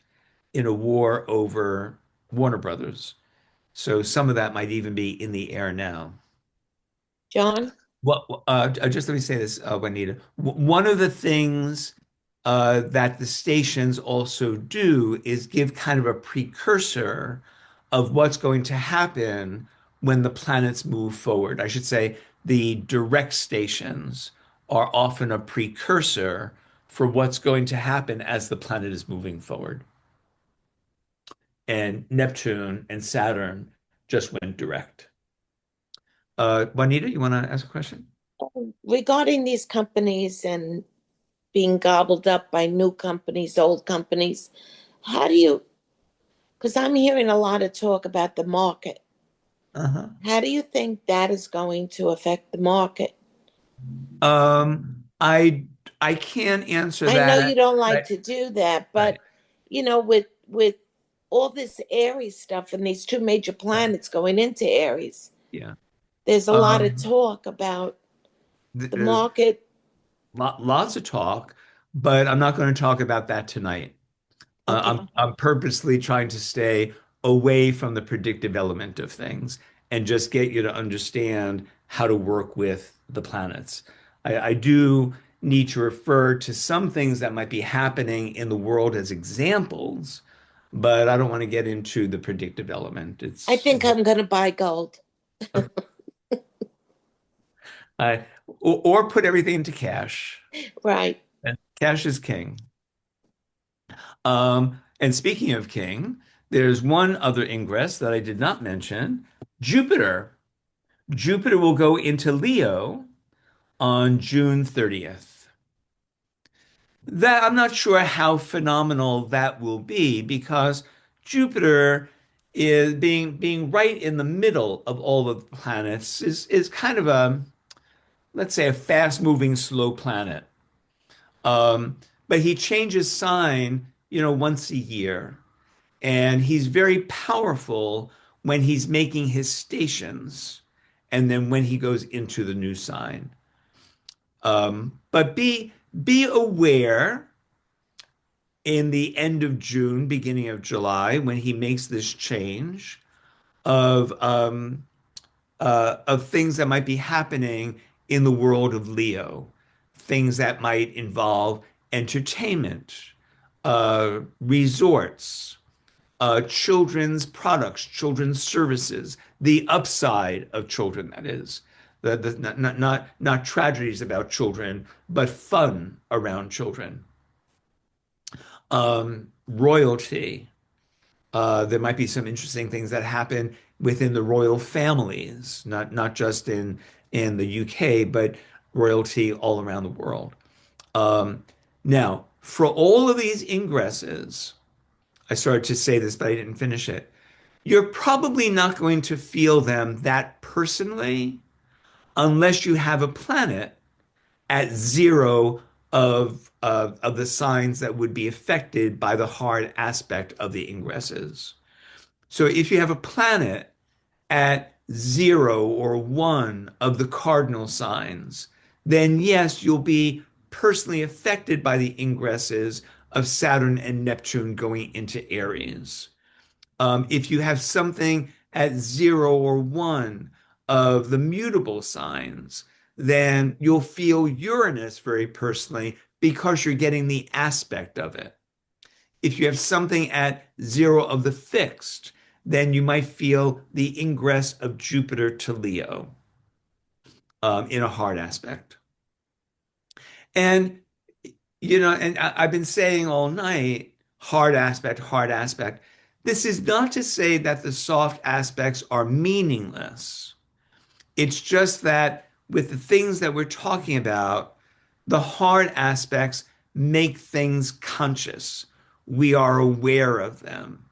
in a war over Warner Brothers. So some of that might even be in the air now. John? Well, just let me say this, Juanita. One of the things that the stations also do is give kind of a precursor of what's going to happen when the planets move forward. I should say the direct stations are often a precursor for what's going to happen as the planet is moving forward. And Neptune and Saturn just went direct. Juanita, you want to ask a question? Regarding these companies and being gobbled up by new companies, old companies, how do you, because I'm hearing a lot of talk about the market. Uh-huh. How do you think that is going to affect the market? I can't answer I know you that, don't like but to do that, right, but with all this Aries stuff and these two major right, planets going into Aries, yeah. there's a lot of Um, talk about the there's market. lots of talk, but I'm not going to talk about that tonight. Okay. I'm purposely trying to stay away from the predictive element of things and just get you to understand how to work with the planets. I do need to refer to some things that might be happening in the world as examples, but I don't want to get into the predictive element. I It's think I'm going to buy gold. I or put everything into cash. Right. And cash is king. And speaking of king, there's one other ingress that I did not mention. Jupiter. Jupiter will go into Leo on June 30th. That I'm not sure how phenomenal that will be because Jupiter is being right in the middle of all of the planets is kind of a, let's say, a fast-moving, slow planet. Um, but he changes sign, once a year. And he's very powerful when he's making his stations and then when he goes into the new sign. But be aware in the end of June, beginning of July, when he makes this change of things that might be happening in the world of Leo, things that might involve entertainment, resorts, children's products, children's services, the upside of children, that is. Not tragedies about children, but fun around children. Royalty. There might be some interesting things that happen within the royal families, not just in the UK, but royalty all around the world. Um, Now, for all of these ingresses, I started to say this, but I didn't finish it. You're probably not going to feel them that personally unless you have a planet at zero of the signs that would be affected by the hard aspect of the ingresses. So if you have a planet at zero or one of the cardinal signs, then yes, you'll be personally affected by the ingresses of Saturn and Neptune going into Aries. If you have something at zero or one of the mutable signs, then you'll feel Uranus very personally because you're getting the aspect of it. If you have something at zero of the fixed, then you might feel the ingress of Jupiter to Leo in a hard aspect. And, and I've been saying all night, hard aspect, hard aspect. This is not to say that the soft aspects are meaningless. It's just that with the things that we're talking about, the hard aspects make things conscious. We are aware of them.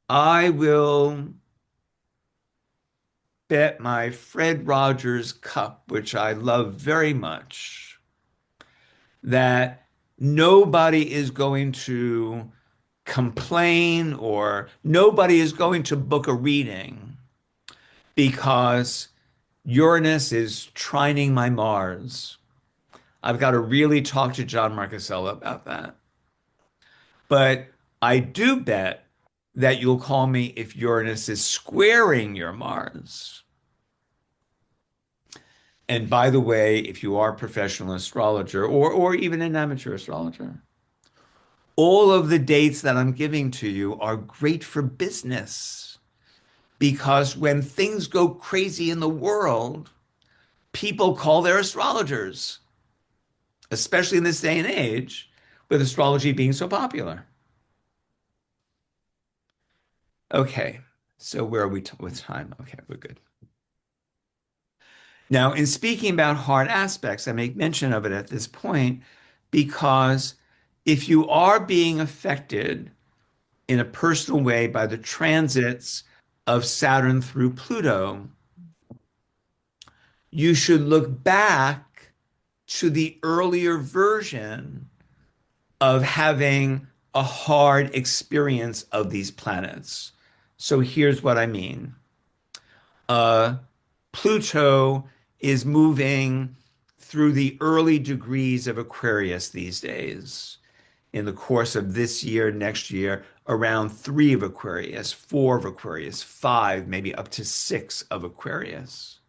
I will bet my Fred Rogers cup, which I love very much, that nobody is going to complain or nobody is going to book a reading because Uranus is trining my Mars. I've got to really talk to John Marchesella about that. But I do bet that you'll call me if Uranus is squaring your Mars. And by the way, if you are a professional astrologer or even an amateur astrologer, all of the dates that I'm giving to you are great for business because when things go crazy in the world, people call their astrologers, especially in this day and age with astrology being so popular. Okay, so where are we with time? Okay, we're good. Now, in speaking about hard aspects, I make mention of it at this point because if you are being affected in a personal way by the transits of Saturn through Pluto, you should look back to the earlier version of having a hard experience of these planets. So here's what I mean. Pluto is moving through the early degrees of Aquarius these days. In the course of this year, next year, around 3 of Aquarius, 4 of Aquarius, 5, maybe up to 6 of Aquarius.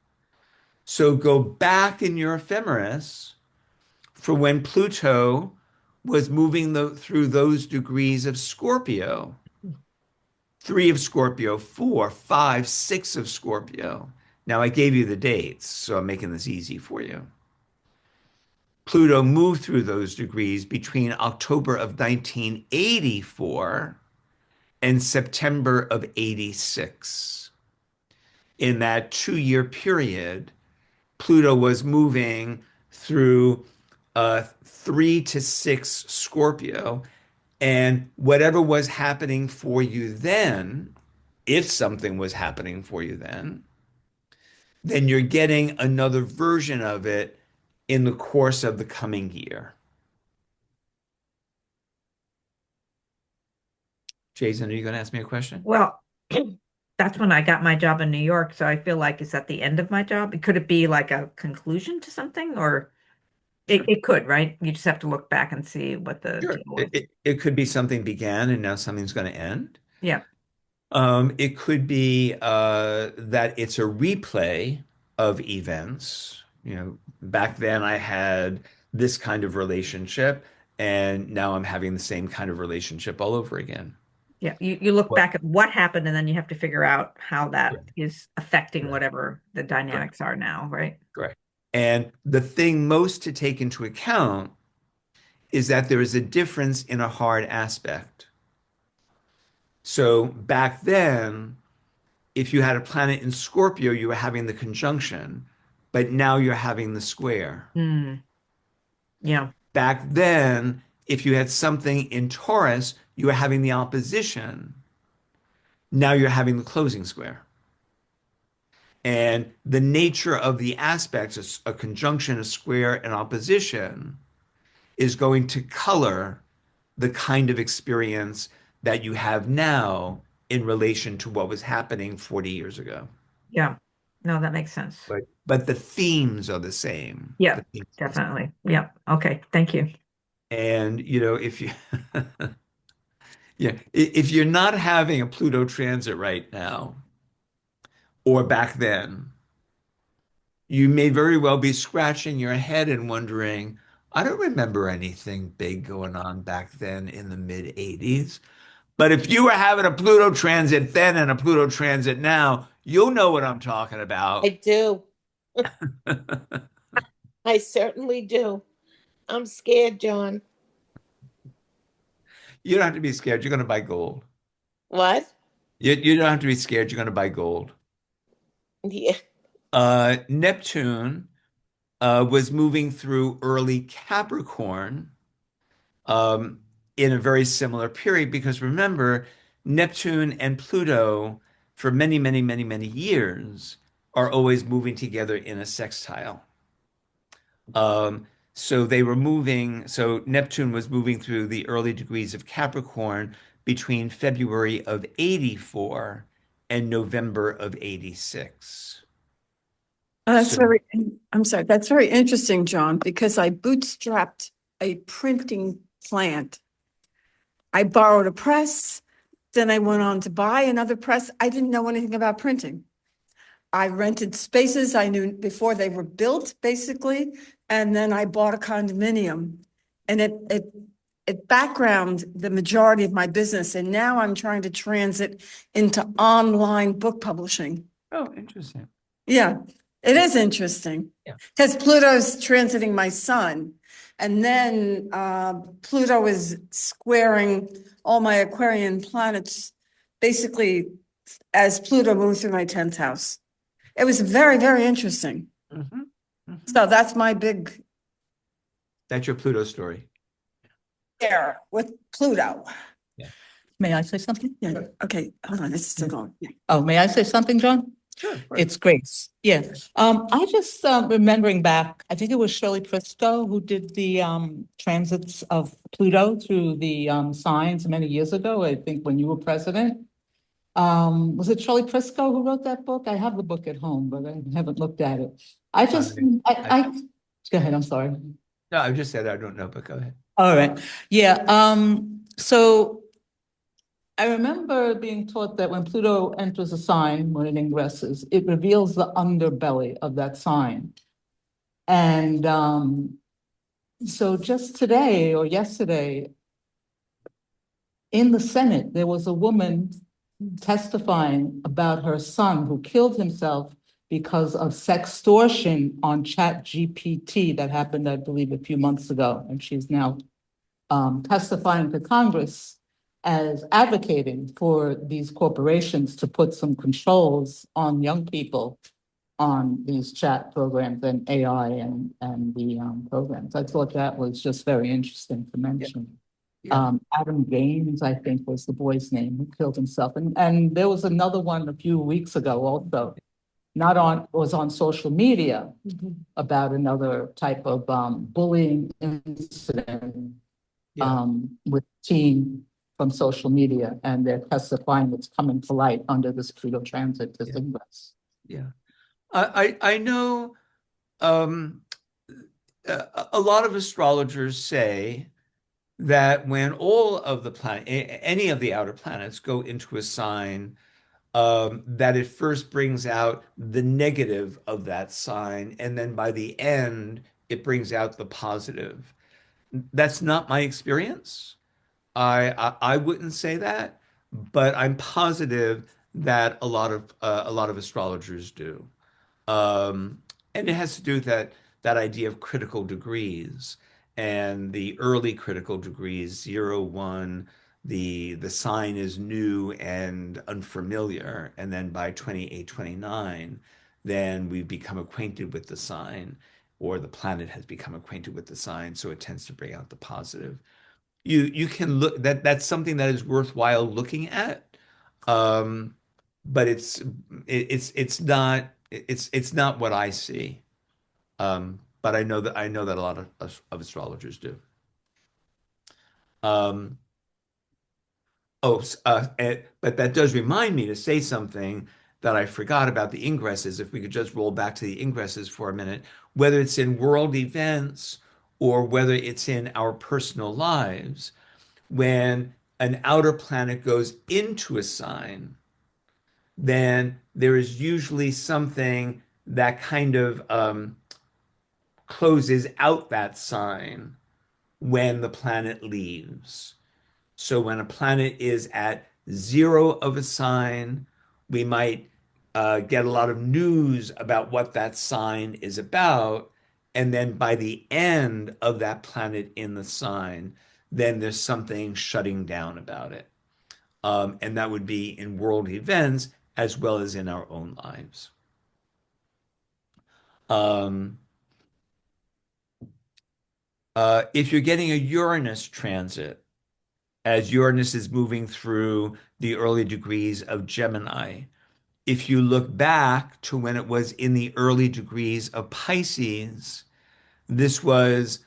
So go back in your ephemeris for when Pluto was moving through those degrees of Scorpio. 3 of Scorpio, 4, 5, 6 of Scorpio. Now I gave you the dates, so I'm making this easy for you. Pluto moved through those degrees between October of 1984 and September of 86. In that 2-year period, Pluto was moving through 3 to 6 Scorpio, and whatever was happening for you then, if something was happening for you then you're getting another version of it in the course of the coming year. Jason, are you going to ask me a question? Well, that's when I got my job in New York, so I feel like it's at the end of my job. Could it be like a conclusion to something, or it could, right? You just have to look back and see what the Sure. deal was. It could be something began and now something's going to end. Yeah. It could be that it's a replay of events. Back then I had this kind of relationship, and now I'm having the same kind of relationship all over again. Yeah. You look What? back at what happened, and then you have to figure out how that Correct. is affecting Correct. whatever the Correct. dynamics are now, right? Correct. And the thing most to take into account is that there is a difference in a hard aspect. So back then, if you had a planet in Scorpio, you were having the conjunction, but now you're having the square. Mm, yeah. Back then, if you had something in Taurus, you were having the opposition. Now you're having the closing square. And the nature of the aspects, a conjunction, a square, an opposition, is going to color the kind of experience that you have now in relation to what was happening 40 years ago. Yeah. No, that makes sense. But the themes are the same. Yeah, The themes are the same. definitely. Yeah. Okay. Thank you. And if you yeah, if you're not having a Pluto transit right now or back then, you may very well be scratching your head and wondering, I don't remember anything big going on back then in the mid 80s. But if you were having a Pluto transit then and a Pluto transit now, you'll know what I'm talking I about. do. I certainly do. I'm scared, John. You don't have to be scared. You're going to buy gold. What? You don't have to be scared. You're going to buy gold. Yeah. Neptune was moving through early Capricorn um, in a very similar period because remember, Neptune and Pluto for many, many, many, many years are always moving together in a sextile. So Neptune was moving through the early degrees of Capricorn between February of 84 and November of 86. That's So, very, I'm sorry, that's very interesting, John, because I bootstrapped a printing plant. I borrowed a press, then I went on to buy another press. I didn't know anything about printing. I rented spaces I knew before they were built, basically, and then I bought a condominium. And it background the majority of my business, and now I'm trying to transit into online book publishing. oh, interesting. Yeah, it is interesting. Yeah. Because Pluto's transiting my sun. And then Pluto is squaring all my Aquarian planets, basically as Pluto moved through my 10th house. It was very, very interesting. Mhm. Mhm. So that's my big That's your Pluto story. error with Pluto. May I say something? Yeah, okay, hold on, it's still going. Yeah. Oh, may I say something, John? Sure. It's Grace. Yeah. I just remembering back, I think it was Shirley Prisco who did the transits of Pluto through the signs many years ago, I think when you were president. Was it Shirley Prisco who wrote that book? I have the book at home, but I haven't looked at it. Go ahead, I'm sorry. No, I just said I don't know, but go ahead. All right. Yeah. So I remember being taught that when Pluto enters a sign, when it ingresses, it reveals the underbelly of that sign. And so just today or yesterday, in the Senate, there was a woman testifying about her son who killed himself because of sextortion on ChatGPT that happened, I believe, a few months ago. And she's now testifying to Congress as advocating for these corporations to put some controls on young people on these chat programs and AI and the programs. I thought that was just very interesting to mention. Yeah. Adam Gaines, I think, was the boy's name who killed himself. And there was another one a few weeks ago also, was on social media about another type of bullying incident Yeah. with teen from social media, and they're testifying it's coming to light under this Pluto transit as Yeah. ingress. Yeah. I know um, a lot of astrologers say that when all of the planet, any of the outer planets go into a sign, that it first brings out the negative of that sign, and then by the end, it brings out the positive. That's not my experience. I wouldn't say that, but I'm positive that a lot of astrologers do. Um, and it has to do with that idea of critical degrees and the early critical degrees, 0, 1, the sign is new and unfamiliar. And then by 28, 29, then we've become acquainted with the sign, or the planet has become acquainted with the sign, so it tends to bring out the positive. You can look that's something that is worthwhile looking at. Um, but it's not what I see. But I know that a lot of astrologers do. Um, but that does remind me to say something that I forgot about the ingresses. If we could just roll back to the ingresses for a minute, whether it's in world events or whether it's in our personal lives, when an outer planet goes into a sign, then there is usually something that kind of closes out that sign when the planet leaves. So when a planet is at 0 of a sign, we might get a lot of news about what that sign is about. And then by the end of that planet in the sign, then there's something shutting down about it. And that would be in world events as well as in our own lives. Um, if you're getting a Uranus transit, as Uranus is moving through the early degrees of Gemini, if you look back to when it was in the early degrees of Pisces, this was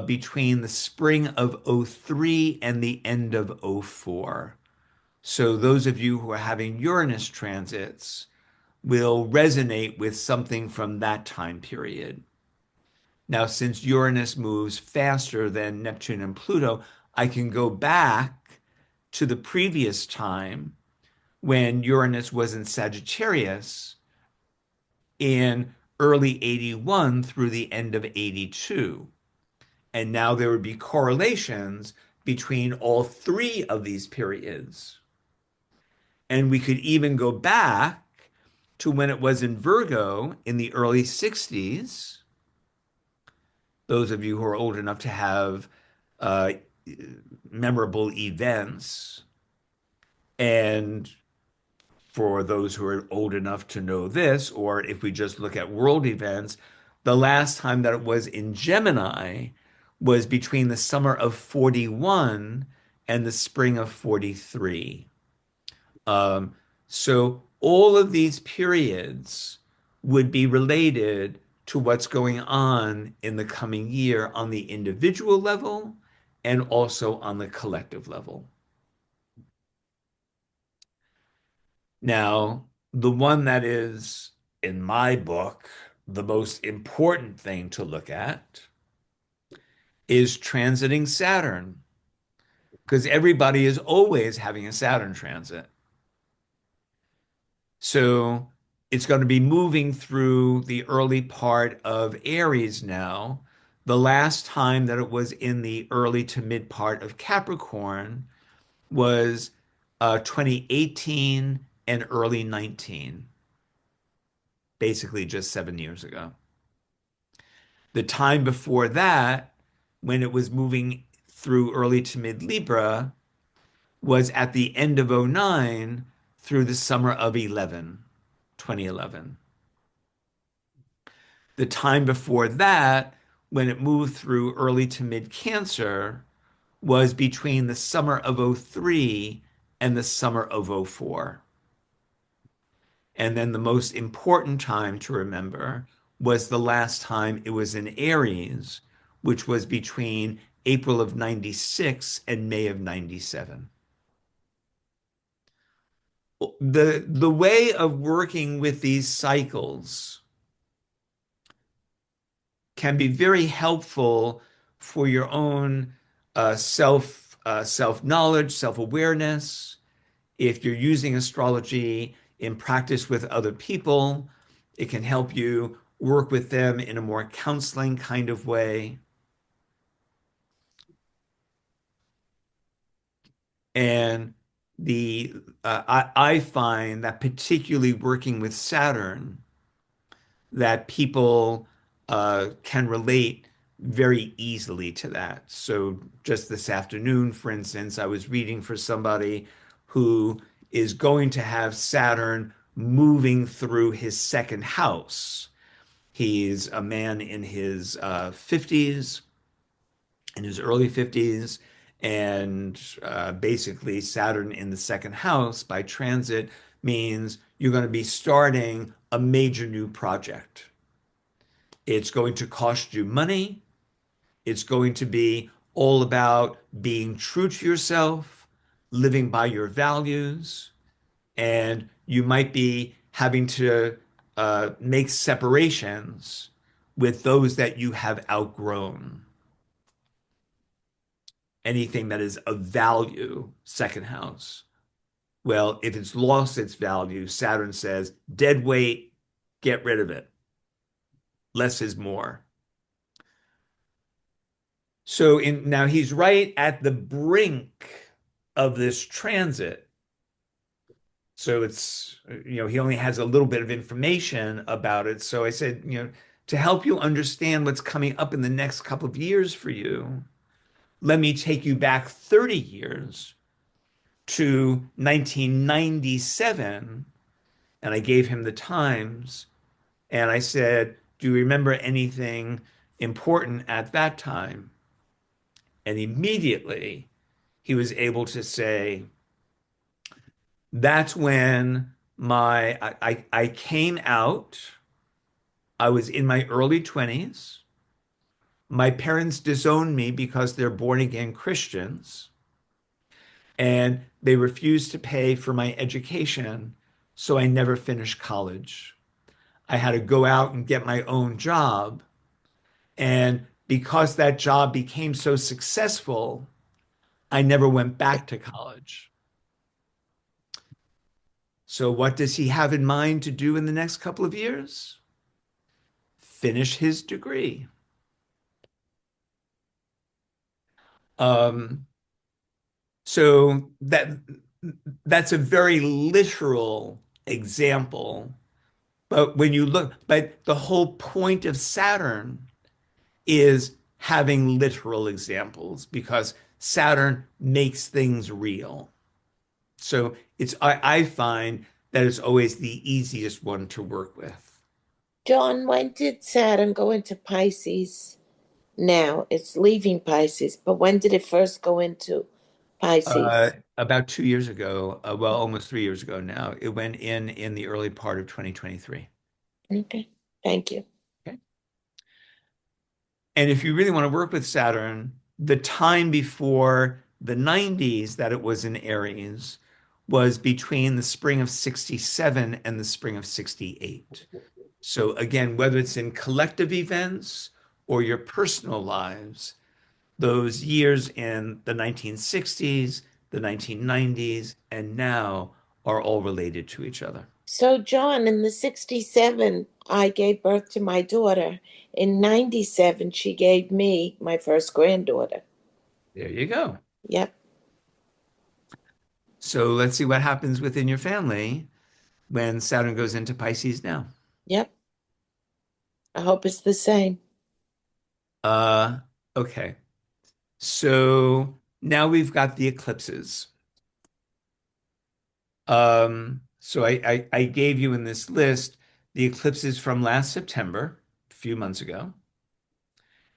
between the spring of '03 and the end of '04. So those of you who are having Uranus transits will resonate with something from that time period. Now, since Uranus moves faster than Neptune and Pluto, I can go back to the previous time when Uranus was in Sagittarius in early '81 through the end of '82. And now there would be correlations between all three of these periods. And we could even go back to when it was in Virgo in the early '60s. Those of you who are old enough to have uh, memorable events, and for those who are old enough to know this, or if we just look at world events, the last time that it was in Gemini was between the summer of '41 and the spring of '43. Um, so all of these periods would be related to what's going on in the coming year on the individual level and also on the collective level. Now, the one that is, in my book, the most important thing to look at is transiting Saturn, because everybody is always having a Saturn transit. So it's going to be moving through the early part of Aries now. The last time that it was in the early to mid part of Capricorn was 2018 and early 19, basically just 7 years ago. The time before that, when it was moving through early to mid Libra, was at the end of '09 through the summer of 2011. The time before that, when it moved through early to mid Cancer, was between the summer of '03 and the summer of '04. And then the most important time to remember was the last time it was in Aries, which was between April of 96 and May of 97. The way of working with these cycles can be very helpful for your own self knowledge, self awareness. If you're using astrology in practice with other people, it can help you work with them in a more counseling kind of way. And I find that particularly working with Saturn, that people can relate very easily to that. So just this afternoon, for instance, I was reading for somebody who is going to have Saturn moving through his second house. He's a man in his 50s, in his early 50s, and basically Saturn in the second house by transit means you're going to be starting a major new project. It's going to cost you money. It's going to be all about being true to yourself, living by your values, and you might be having to make separations with those that you have outgrown. Anything that is of value, second house. Well, if it's lost its value, Saturn says, dead weight, get rid of it. Less is more. So now he's right at the brink of this transit. So he only has a little bit of information about it. So I said, to help you understand what's coming up in the next couple of years for you, let me take you back 30 years to 1997. And I gave him the times. And I said, do you remember anything important at that time? And immediately he was able to say, that's when I came out. I was in my early 20s. My parents disowned me because they're born again Christians, and they refused to pay for my education, so I never finished college. I had to go out and get my own job. And because that job became so successful, I never went back to college. So, what does he have in mind to do in the next couple of years? Finish his degree. Um, so that's a very literal example. But when you look, but the whole point of Saturn is having literal examples because Saturn makes things real. So I find that it's always the easiest one to work with. John, when did Saturn go into Pisces? Now it's leaving Pisces, but when did it first go into Pisces? About 2 years ago, well, almost 3 years ago now, it went in the early part of 2023. Okay, thank you. Okay. And if you really want to work with Saturn, the time before the 90s that it was in Aries was between the spring of 67 and the spring of 68. So again, whether it's in collective events or your personal lives, those years in the 1960s, the 1990s, and now are all related to each other. So, John, in the 67, I gave birth to my daughter. In 97, she gave me my first granddaughter. There you go. Yep. So let's see what happens within your family when Saturn goes into Pisces now. Yep. I hope it's the same. Okay. So now we've got the eclipses. So I gave you in this list the eclipses from last September, a few months ago,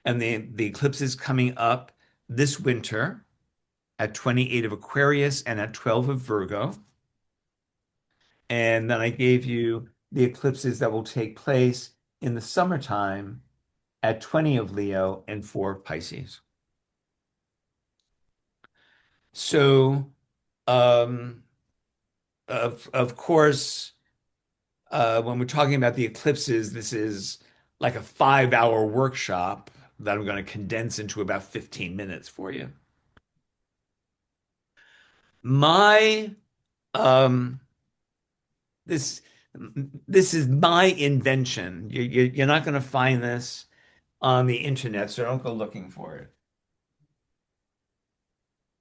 and the eclipses coming up this winter at 28 of Aquarius and at 12 of Virgo. And then I gave you the eclipses that will take place in the summertime at 20 of Leo and 4 of Pisces. So, um, of course, when we're talking about the eclipses, this is like a 5 hour workshop that I'm going to condense into about 15 minutes for you. My um, this this is my invention. You're not going to find this on the internet, so don't go looking for it.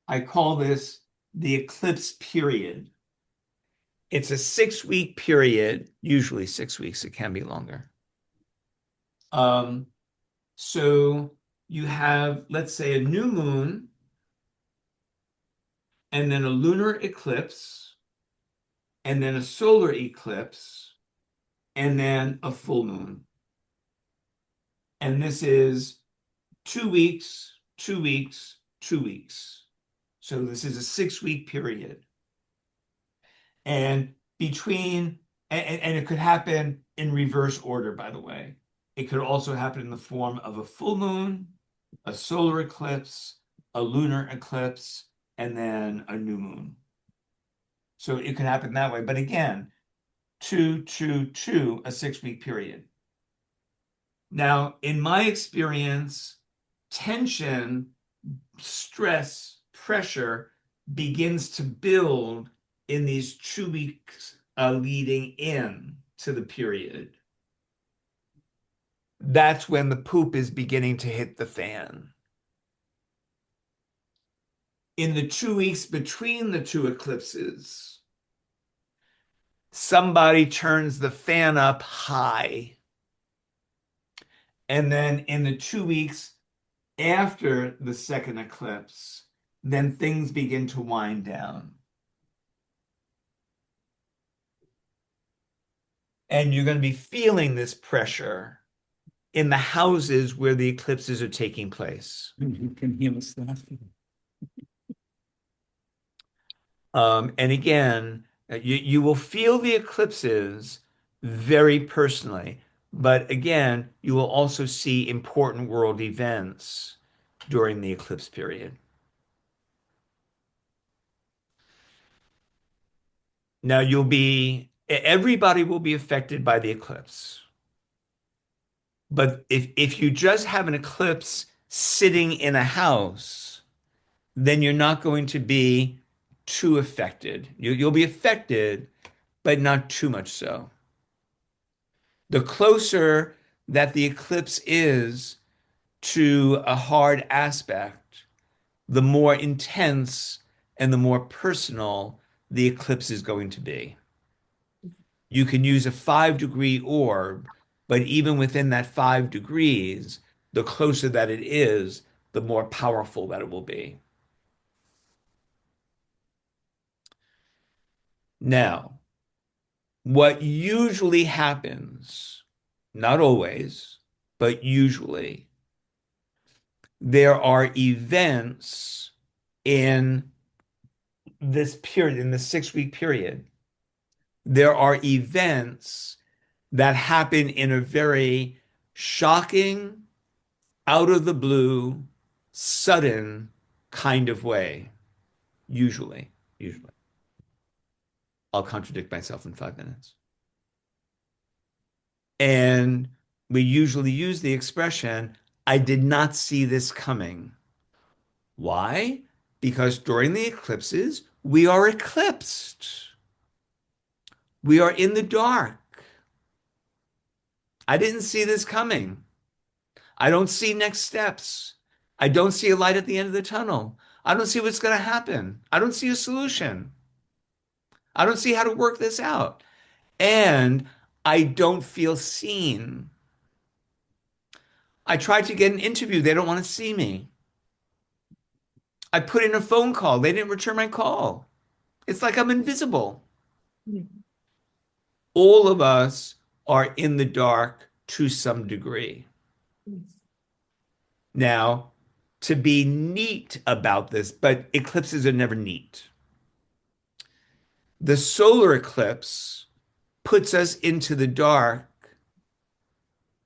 I call this the eclipse period. It's a 6 week period, usually 6 weeks. It can be longer. Um, so you have, let's say, a new moon and then a lunar eclipse and then a solar eclipse and then a full moon. And this is 2 weeks, 2 weeks, 2 weeks. So this is a 6 week period. And and it could happen in reverse order, by the way. It could also happen in the form of a full moon, a solar eclipse, a lunar eclipse, and then a new moon. So it could happen that way. But again, a 6 week period. Now, in my experience, tension, stress, pressure begins to build in these 2 weeks leading in to the period. That's when the poop is beginning to hit the fan. In the 2 weeks between the two eclipses, somebody turns the fan up high. And then in the 2 weeks after the second eclipse, then things begin to wind down. And you're going to be feeling this pressure in the houses where the eclipses are taking place. You can hear us laughing. And again, you will feel the eclipses very personally, but again, you will also see important world events during the eclipse period. Now, everybody will be affected by the eclipse. But if you just have an eclipse sitting in a house, then you're not going to be too affected. You'll be affected, but not too much so. The closer that the eclipse is to a hard aspect, the more intense and the more personal the eclipse is going to be. You can use a 5 degree orb, but even within that 5 degrees, the closer that it is, the more powerful that it will be. Now, what usually happens, not always, but usually, there are events in this period, in the 6 week period. There are events that happen in a very shocking, out of the blue, sudden kind of way, usually. I'll contradict myself in 5 minutes. And we usually use the expression, I did not see this coming. Why? Because during the eclipses, we are eclipsed. We are in the dark. I didn't see this coming. I don't see next steps. I don't see a light at the end of the tunnel. I don't see what's going to happen. I don't see a solution. I don't see how to work this out. And I don't feel seen. I tried to get an interview. They don't want to see me. I put in a phone call. They didn't return my call. It's like I'm invisible. All of us are in the dark to some degree. Now, to be neat about this, but eclipses are never neat. The solar eclipse puts us into the dark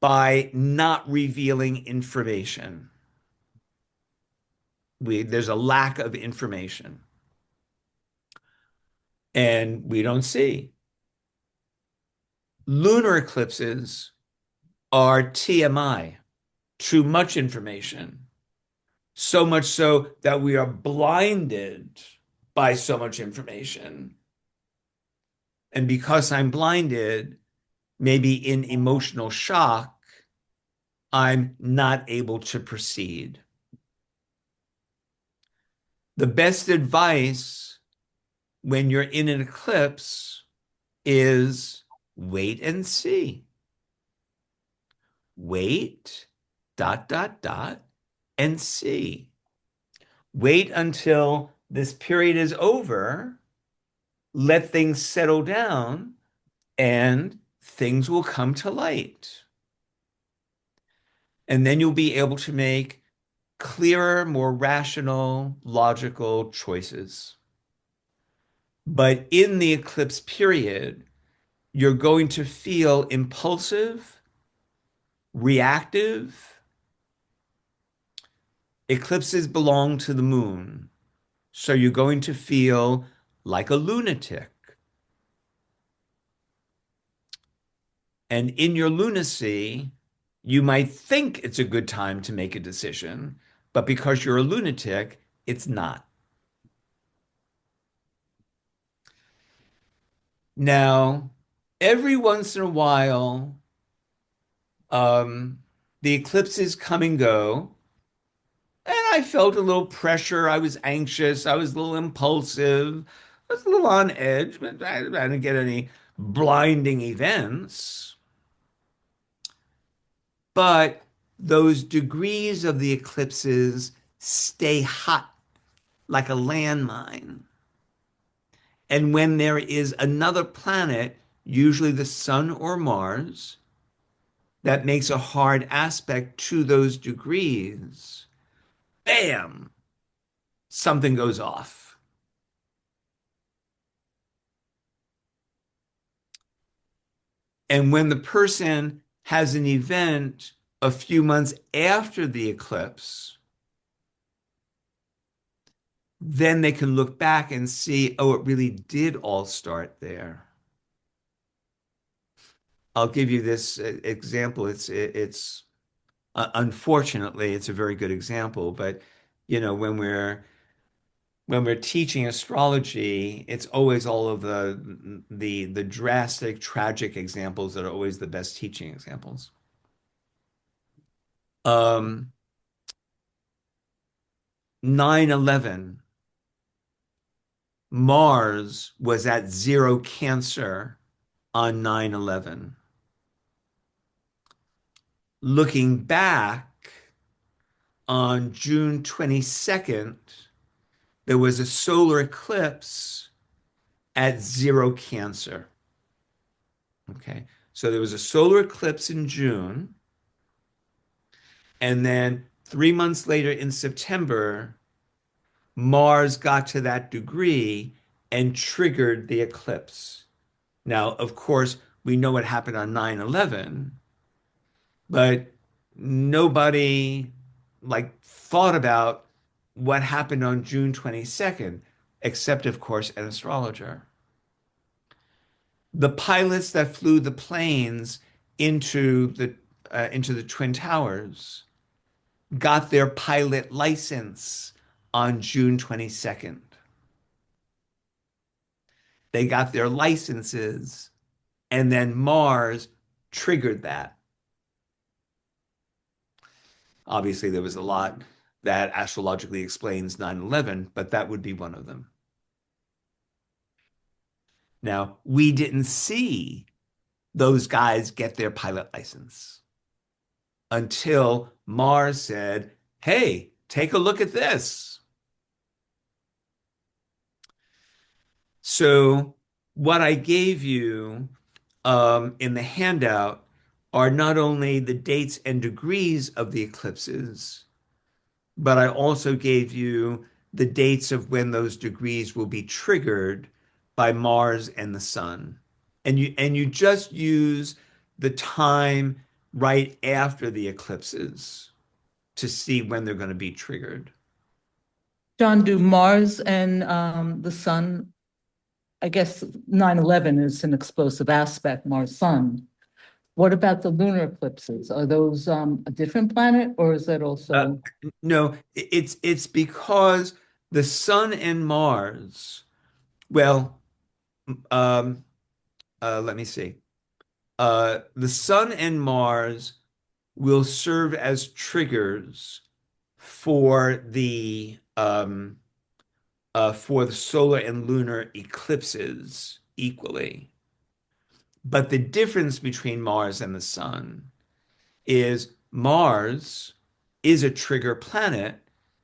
by not revealing information. There's a lack of information, and we don't see. Lunar eclipses are TMI, too much information. So much so that we are blinded by so much information. And because I'm blinded, maybe in emotional shock, I'm not able to proceed. The best advice when you're in an eclipse is wait and see. Wait, dot, dot, dot, and see. Wait until this period is over, let things settle down, and things will come to light. And then you'll be able to make clearer, more rational, logical choices. But in the eclipse period, you're going to feel impulsive, reactive. Eclipses belong to the moon, so you're going to feel like a lunatic. And in your lunacy, you might think it's a good time to make a decision, but because you're a lunatic, it's not. Now, every once in a while, the eclipses come and go, and I felt a little pressure. I was anxious. I was a little impulsive. I was a little on edge, but I didn't get any blinding events. But those degrees of the eclipses stay hot like a landmine. And when there is another planet, usually the sun or Mars, that makes a hard aspect to those degrees, bam, something goes off. And when the person has an event a few months after the eclipse, then they can look back and see, oh, it really did all start there. I'll give you this example. It's unfortunately it's a very good example, but when we're teaching astrology, it's always all of the drastic, tragic examples that are always the best teaching examples. Um, 9/11, Mars was at zero Cancer on 9/11. Looking back on June 22nd, there was a solar eclipse at zero Cancer. Okay, so there was a solar eclipse in June, and then 3 months later in September, Mars got to that degree and triggered the eclipse. Now, of course, we know what happened on 9/11, but nobody like thought about what happened on June 22nd, except, of course, an astrologer. The pilots that flew the planes into the Twin Towers got their pilot license on June 22nd. They got their licenses, and then Mars triggered that. Obviously, there was a lot that astrologically explains 9/11, but that would be one of them. Now, we didn't see those guys get their pilot license until Mars said, hey, take a look at this. So, what I gave you in the handout are not only the dates and degrees of the eclipses, but I also gave you the dates of when those degrees will be triggered by Mars and the sun. And you just use the time right after the eclipses to see when they're going to be triggered. John, do Mars and the sun, I guess 9/11 is an explosive aspect, Mars Sun. What about the lunar eclipses? Are those a different planet or is that Uh, also? no, it's because the sun and Mars, well, um, let me see. The sun and Mars will serve as triggers for the solar and lunar eclipses equally. But the difference between Mars and the sun is Mars is a trigger planet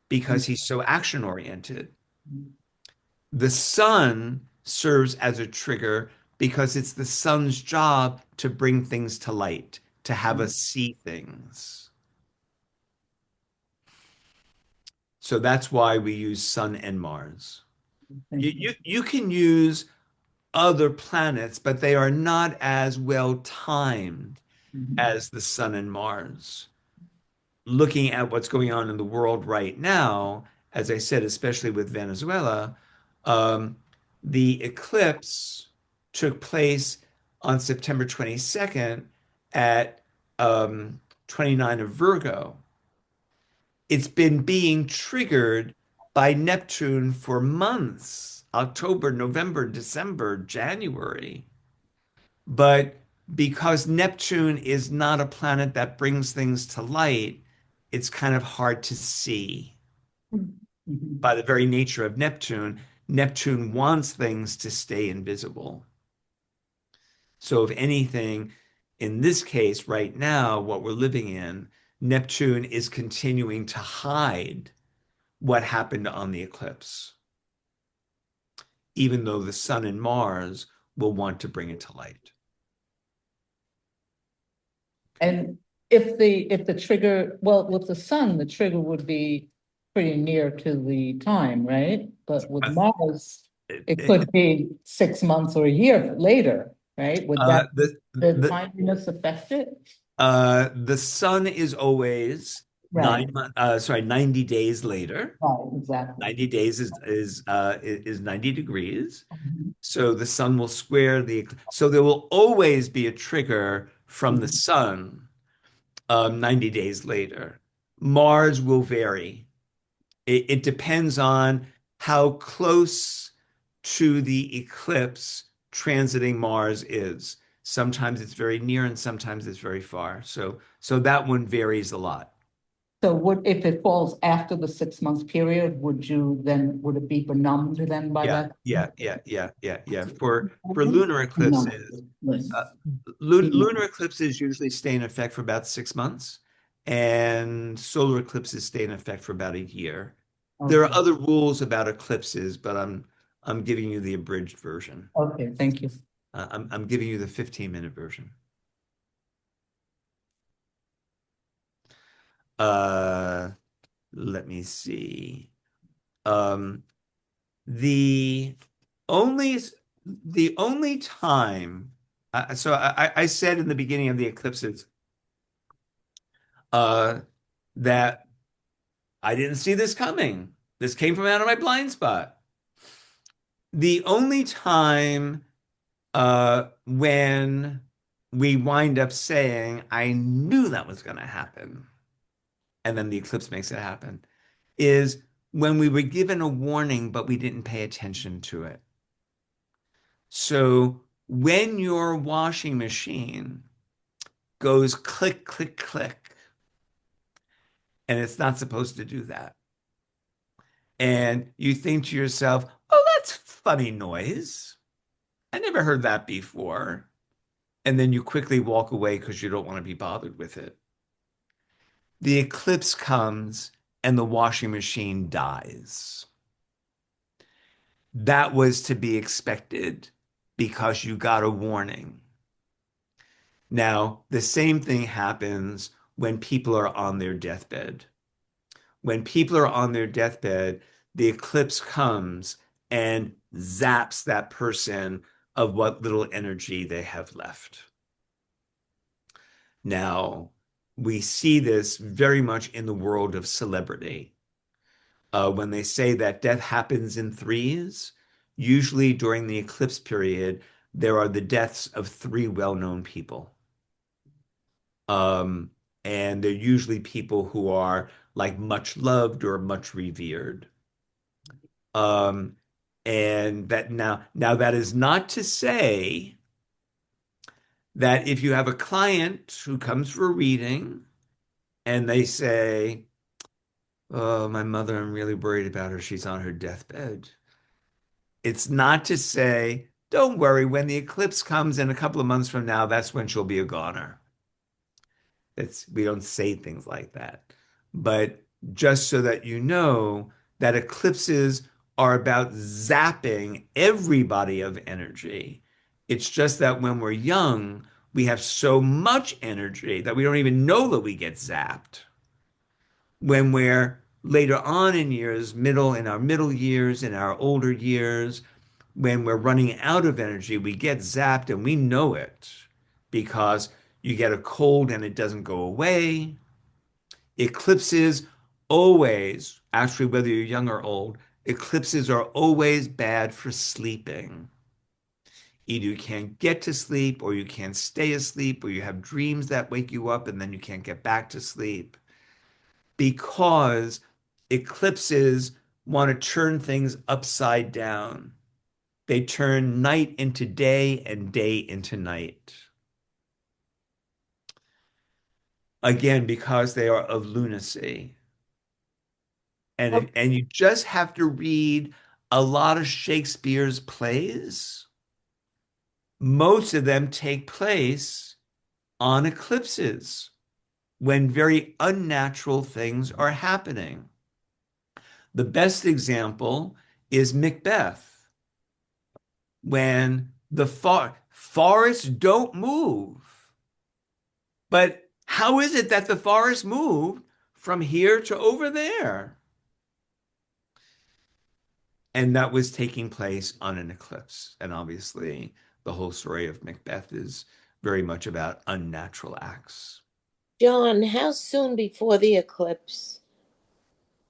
because he's so action oriented. The sun serves as a trigger because it's the sun's job to bring things to light, to have us see things. So that's why we use Sun and Mars. You can use other planets, but they are not as well timed as the Sun and Mars. Looking at what's going on in the world right now, as I said, especially with Venezuela, um, the eclipse took place on September 22nd at 29 of Virgo. It's been being triggered by Neptune for months, October, November, December, January. But because Neptune is not a planet that brings things to light, it's kind of hard to see. By the very nature of Neptune, Neptune wants things to stay invisible. So, if anything, in this case, right now, what we're living in, Neptune is continuing to hide what happened on the eclipse, even though the sun and Mars will want to bring it to light. And if the trigger, well, with the sun, the trigger would be pretty near to the time, right? But with Mars, it could be 6 months or a year later, right? Would Uh, that the the the timeliness affect it? the sun is always Right, 90 days later. right, exactly. 90 days is 90 degrees. Mhm. So the sun will square so there will always be a trigger from the sun 90 days later. Mars will vary. It depends on how close to the eclipse transiting Mars is. Sometimes it's very near and sometimes it's very far. So that one varies a lot. So if it falls after the 6 months period, would it be benumbed then by Yeah, that? yeah. For lunar eclipses, uh, lunar eclipses usually stay in effect for about 6 months, and solar eclipses stay in effect for about a year. There are Okay, other rules about eclipses, but I'm giving you the abridged version. okay, thank you. I'm giving you the 15-minute version. Uh, Let me see. Um, the only the only time I said in the beginning of the eclipses uh, that I didn't see this coming. This came from out of my blind spot. The only time when we wind up saying, I knew that was going to happen, and then the eclipse makes it happen, is when we were given a warning, but we didn't pay attention to it. So when your washing machine goes click, click, click, and it's not supposed to do that, and you think to yourself, oh, that's funny noise. I never heard that before. And then you quickly walk away because you don't want to be bothered with it. The eclipse comes and the washing machine dies. That was to be expected because you got a warning. Now, the same thing happens when people are on their deathbed. When people are on their deathbed, the eclipse comes and zaps that person of what little energy they have left. Now, we see this very much in the world of celebrity. When they say that death happens in threes, usually during the eclipse period, there are the deaths of three well-known people. Um, and they're usually people who are like much loved or much revered. Um, and that now that is not to say that if you have a client who comes for a reading and they say, "Oh, my mother, I'm really worried about her. She's on her deathbed." It's not to say, don't worry, when the eclipse comes in a couple of months from now, that's when she'll be a goner. We don't say things like that. But just so that you know that eclipses are about zapping everybody of energy. It's just that when we're young, we have so much energy that we don't even know that we get zapped. When we're later on in years, in our middle years, in our older years, when we're running out of energy, we get zapped and we know it because you get a cold and it doesn't go away. Eclipses always, actually, whether you're young or old, eclipses are always bad for sleeping. Either you can't get to sleep, or you can't stay asleep, or you have dreams that wake you up and then you can't get back to sleep because eclipses want to turn things upside down. They turn night into day and day into night. Again, because they are of lunacy. And you just have to read a lot of Shakespeare's plays. Most of them take place on eclipses when very unnatural things are happening. The best example is Macbeth, when the forests don't move. But how is it that the forests move from here to over there? And that was taking place on an eclipse. And obviously, the whole story of Macbeth is very much about unnatural acts. John, how soon before the eclipse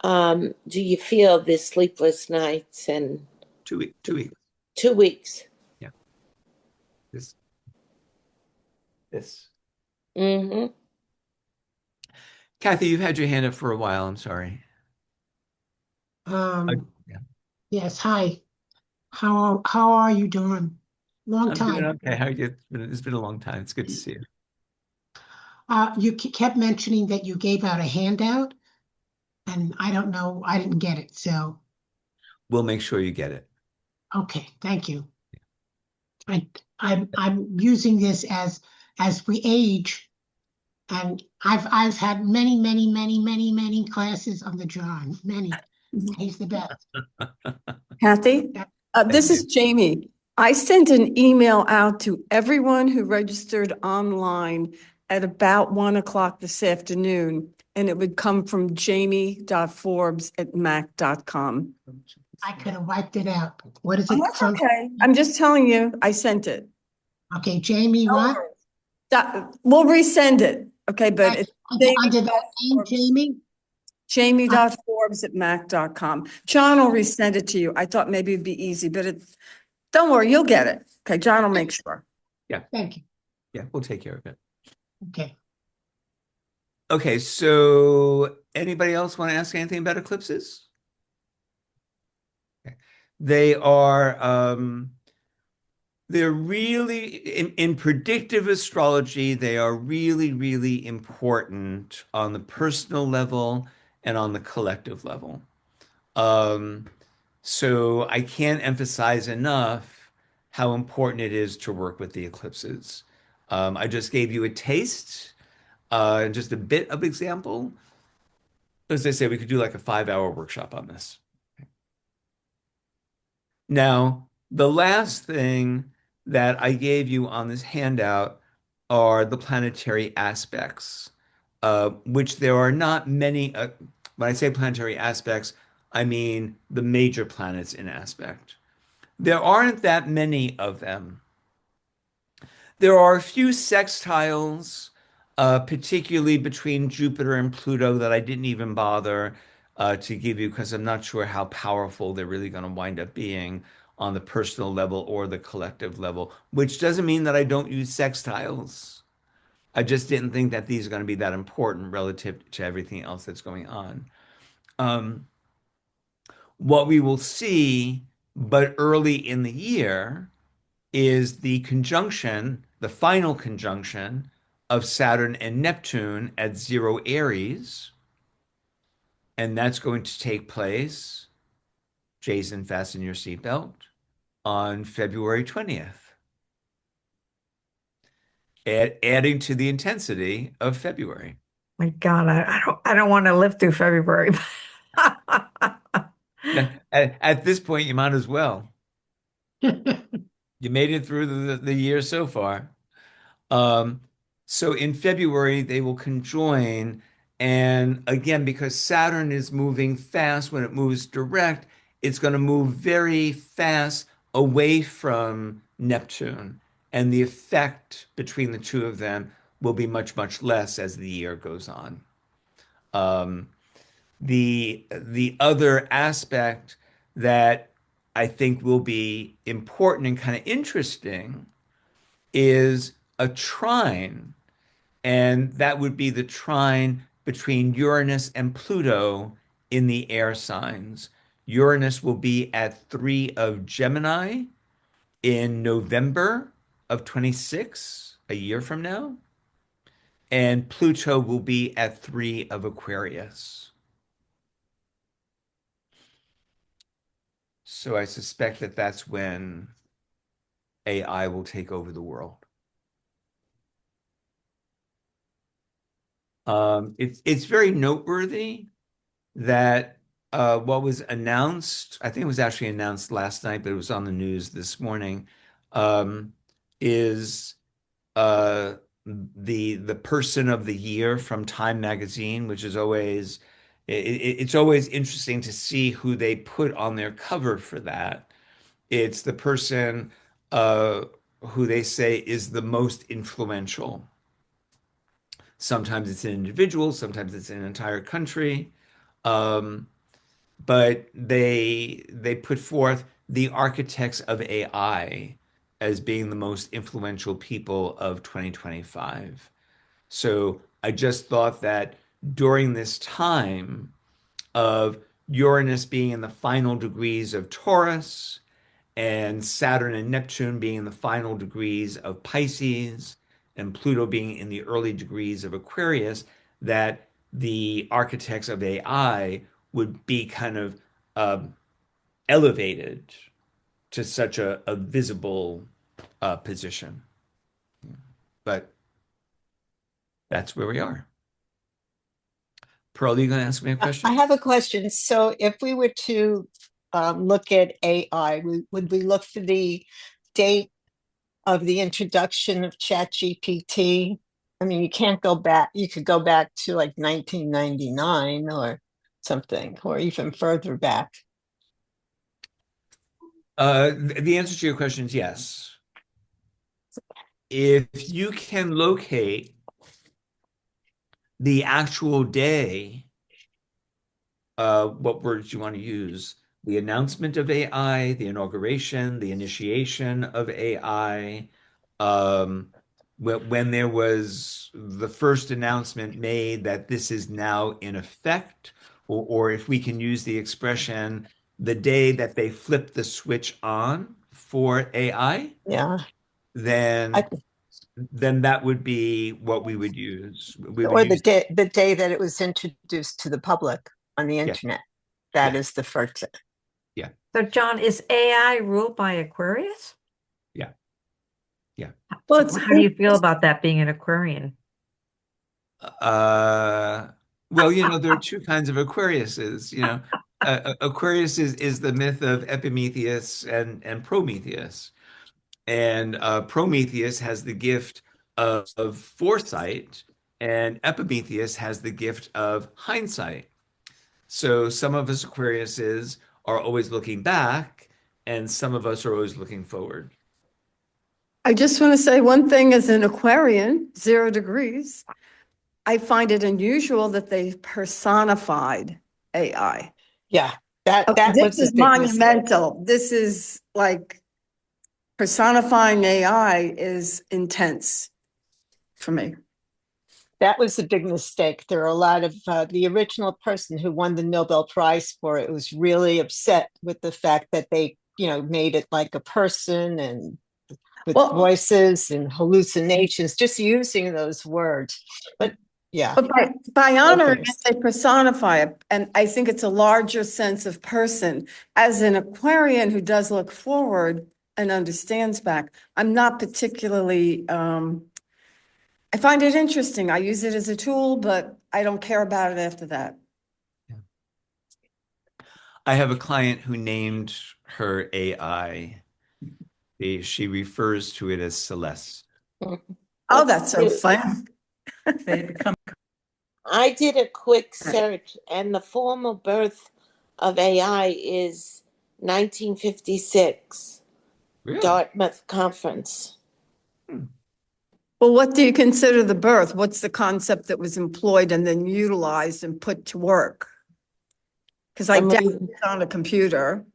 do you feel the sleepless nights and 2 weeks. 2 weeks. 2 weeks? Yeah. This. Mm-hmm. Kathy, you've had your hand up for a while. I'm sorry. Yeah. Yes, hi. How are you doing? Long I'm doing time. okay. How are you? It's been a long time. It's good to see you. You kept mentioning that you gave out a handout, and I don't know, I didn't get it. So, We'll make sure you get it. okay, thank you. I'm using this as we age, and I've had many classes on the John. Many. He's the best. Kathy, this is Jamie. I sent an email out to everyone who registered online at about 1 o'clock this afternoon, and it would come from jamie.forbes@mac.com. I could have wiped it out. What is Oh, it that's from? okay. I'm just telling you, I sent it. Okay, Jamie, what? We'll resend it, okay, but it's Under that name, Jamie? jamie.forbes@mac.com. John will resend it to you. I thought maybe it'd be easy, but don't worry, you'll get it. Okay, John will make sure. Yeah. Thank you. Yeah, we'll take care of it. Okay. Okay, so anybody else want to ask anything about eclipses? Okay. They are they're really in predictive astrology, they are really important on the personal level and on the collective level. Um, so I can't emphasize enough how important it is to work with the eclipses. I just gave you a taste, just a bit of example. As I say, we could do like a 5-hour workshop on this. Now, the last thing that I gave you on this handout are the planetary aspects, which there are not many. When I say planetary aspects, I mean the major planets in aspect. There aren't that many of them. There are a few sextiles, particularly between Jupiter and Pluto, that I didn't even bother. to give you because I'm not sure how powerful they're really going to wind up being on the personal level or the collective level, which doesn't mean that I don't use sextiles. I just didn't think that these are going to be that important relative to everything else that's going on. Um, what we will see, but early in the year, is the conjunction, the final conjunction of Saturn and Neptune at 0 Aries. And that's going to take place, Jason, fasten your seatbelt, on February 20th, adding to the intensity of February. My God, I don't want to live through February. At this point, you might as well. You made it through the year so far. Um, so in February, they will conjoin. And again, because Saturn is moving fast when it moves direct, it's going to move very fast away from Neptune. And the effect between the two of them will be much, much less as the year goes on. Um, the other aspect that I think will be important and kind of interesting is a trine, and that would be the trine between Uranus and Pluto in the air signs. Uranus will be at 3 of Gemini in November of 26, a year from now, and Pluto will be at 3 of Aquarius. So I suspect that that's when AI will take over the world. It's very noteworthy that what was announced, I think it was actually announced last night, but it was on the news this morning, is the person of the year from Time Magazine, which is always it's always interesting to see who they put on their cover for that. It's the person uh, who they say is the most influential. Sometimes it's an individual, sometimes it's an entire country. Um, but they put forth the architects of AI as being the most influential people of 2025. So I just thought that during this time of Uranus being in the final degrees of Taurus and Saturn and Neptune being in the final degrees of Pisces and Pluto being in the early degrees of Aquarius, that the architects of AI would be kind of um, elevated to such a visible position. But that's where we are. Pearl, are you going to ask me a question? I have a question. So if we were to look at AI, would we look for the date of the introduction of ChatGPT? I mean, you can't go back, you could go back to like 1999 or something, or even further back. The answer to your question is yes. If you can locate the actual day, what words you want to use? The announcement of AI, the inauguration, the initiation of AI, um, when there was the first announcement made that this is now in effect, or if we can use the expression, the day that they flipped the switch on for AI, Yeah. then I, then that would be what we would use. We would or the use, day that it was introduced to the public on the yeah, internet. That yeah, is the first. yeah, So, John, is AI ruled by Aquarius? yeah, yeah. Well, So how do you feel about that being an Aquarian? Uh, well, there are two kinds of Aquariuses. Aquarius is the myth of Epimetheus and Prometheus, and Prometheus has the gift of foresight, and Epimetheus has the gift of hindsight. So some of us Aquariuses are always looking back, and some of us are always looking forward. I just want to say one thing as an Aquarian, 0 degrees. I find it unusual that they personified AI. Yeah, Okay, that this was a is big mistake. monumental. This is like personifying AI is intense for me. That was a big mistake. There are a lot of the original person who won the Nobel Prize for it was really upset with the fact that they, made it like a person and with Well, voices and hallucinations, just using those words. But yeah, but by honoring okay. it, they personify it. And I think it's a larger sense of person. As an Aquarian who does look forward and understands back, I'm not particularly, I find it interesting. I use it as a tool, but I don't care about it after that. I have a client who named her AI. She refers to it as Celeste. Oh, that's so fun. They become I did a quick search, and the formal birth of AI is 1956, Really? Dartmouth Conference. Well, what do you consider the birth? What's the concept that was employed and then utilized and put to work? Because I doubt it's on a computer.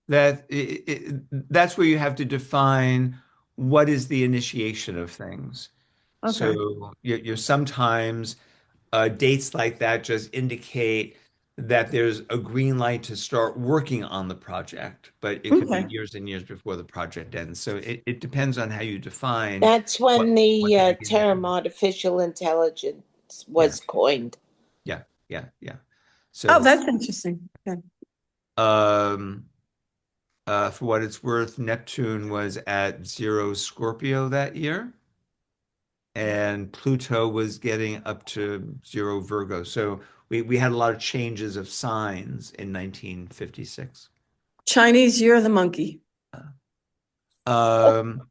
That's where you have to define what is the initiation of things. Okay. So you're sometimes dates like that just indicate that there's a green light to start working on the project, but it could be Okay. years and years before the project ends. So it depends on how you define That's when what the the beginning term is. artificial intelligence Yeah, was coined. yeah. Oh, So that's interesting. Okay. um, for what it's worth, Neptune was at zero Scorpio that year, and Pluto was getting up to zero Virgo. So we had a lot of changes of signs in 1956. Chinese year of the monkey. Um,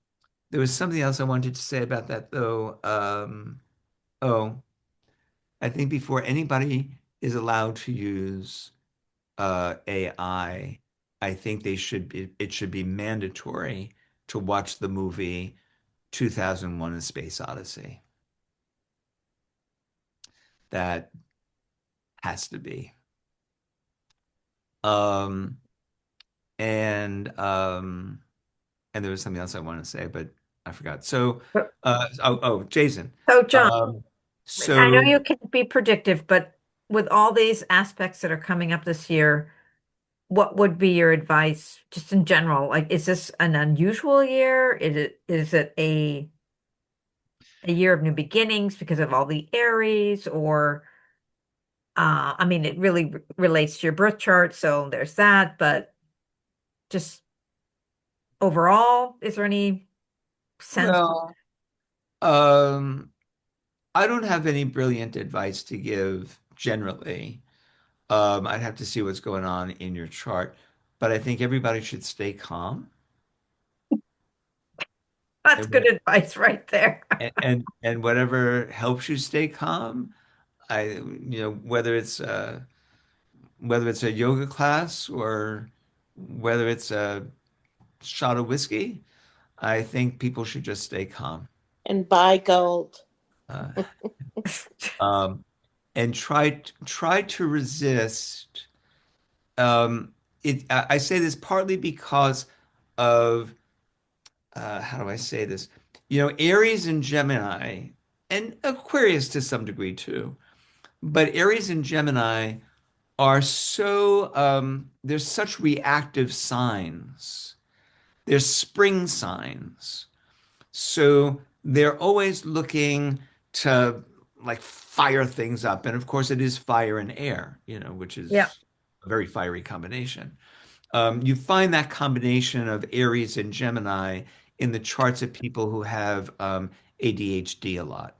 there was something else I wanted to say about that, though. Oh, I think before anybody is allowed to use AI, I think it should be mandatory to watch the movie 2001: A Space Odyssey. That has to be. Um, and um, and there was something else I wanted to say, but I forgot. So, Jason. So, John, Um, I know so you can be predictive, but with all these aspects that are coming up this year, what would be your advice just in general? Like, is this an unusual year? Is it a year of new beginnings because of all the Aries, or I mean, it really relates to your birth chart, so there's that, but just overall, is there any sense? well, um, I don't have any brilliant advice to give generally. I'd have to see what's going on in your chart, but I think everybody should stay calm That's and good advice right there. and whatever helps you stay calm. Whether it's a yoga class or whether it's a shot of whiskey, I think people should just stay calm. And buy gold. Uh, um, and try to resist. I say this partly because of how do I say this? Aries and Gemini, and Aquarius to some degree too, but Aries and Gemini are they're such reactive signs. They're spring signs. So they're always looking to like fire things up. And of course, it is fire and air, which Yeah. is a very fiery combination. You find that combination of Aries and Gemini in the charts of people who have ADHD a lot,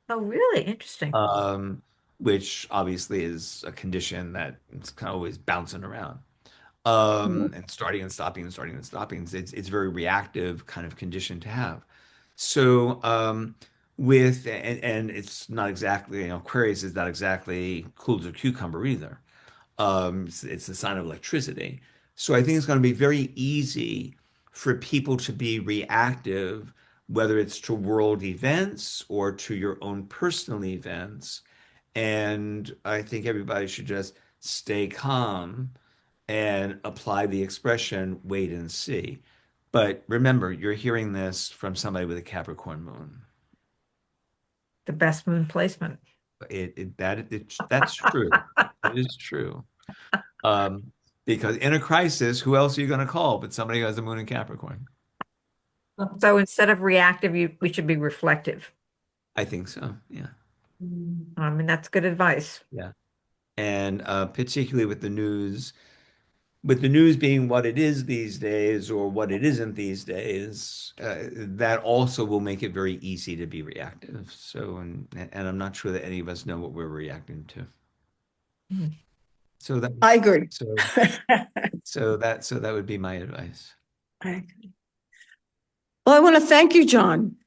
Oh, really? Interesting. um, which obviously is a condition that it's kind of always bouncing around. And starting and stopping and starting and stopping. It's very reactive kind of condition to have. So and it's not exactly, Aquarius is not exactly cool as a cucumber either. It's a sign of electricity. So I think it's going to be very easy for people to be reactive, whether it's to world events or to your own personal events, And I think everybody should just stay calm and apply the expression, wait and see. But remember, you're hearing this from somebody with a Capricorn moon. The best moon placement. That's true. It is true. Um, because in a crisis, who else are you going to call but somebody who has a moon in Capricorn? So instead of reactive, we should be reflective. I think so. Yeah. I mean, that's good advice. Yeah. And particularly with the news being what it is these days or what it isn't these days, that also will make it very easy to be reactive. So, and I'm not sure that any of us know what we're reacting to. Mm. So that I agree. so that would be my advice. Well, I want to thank you, John.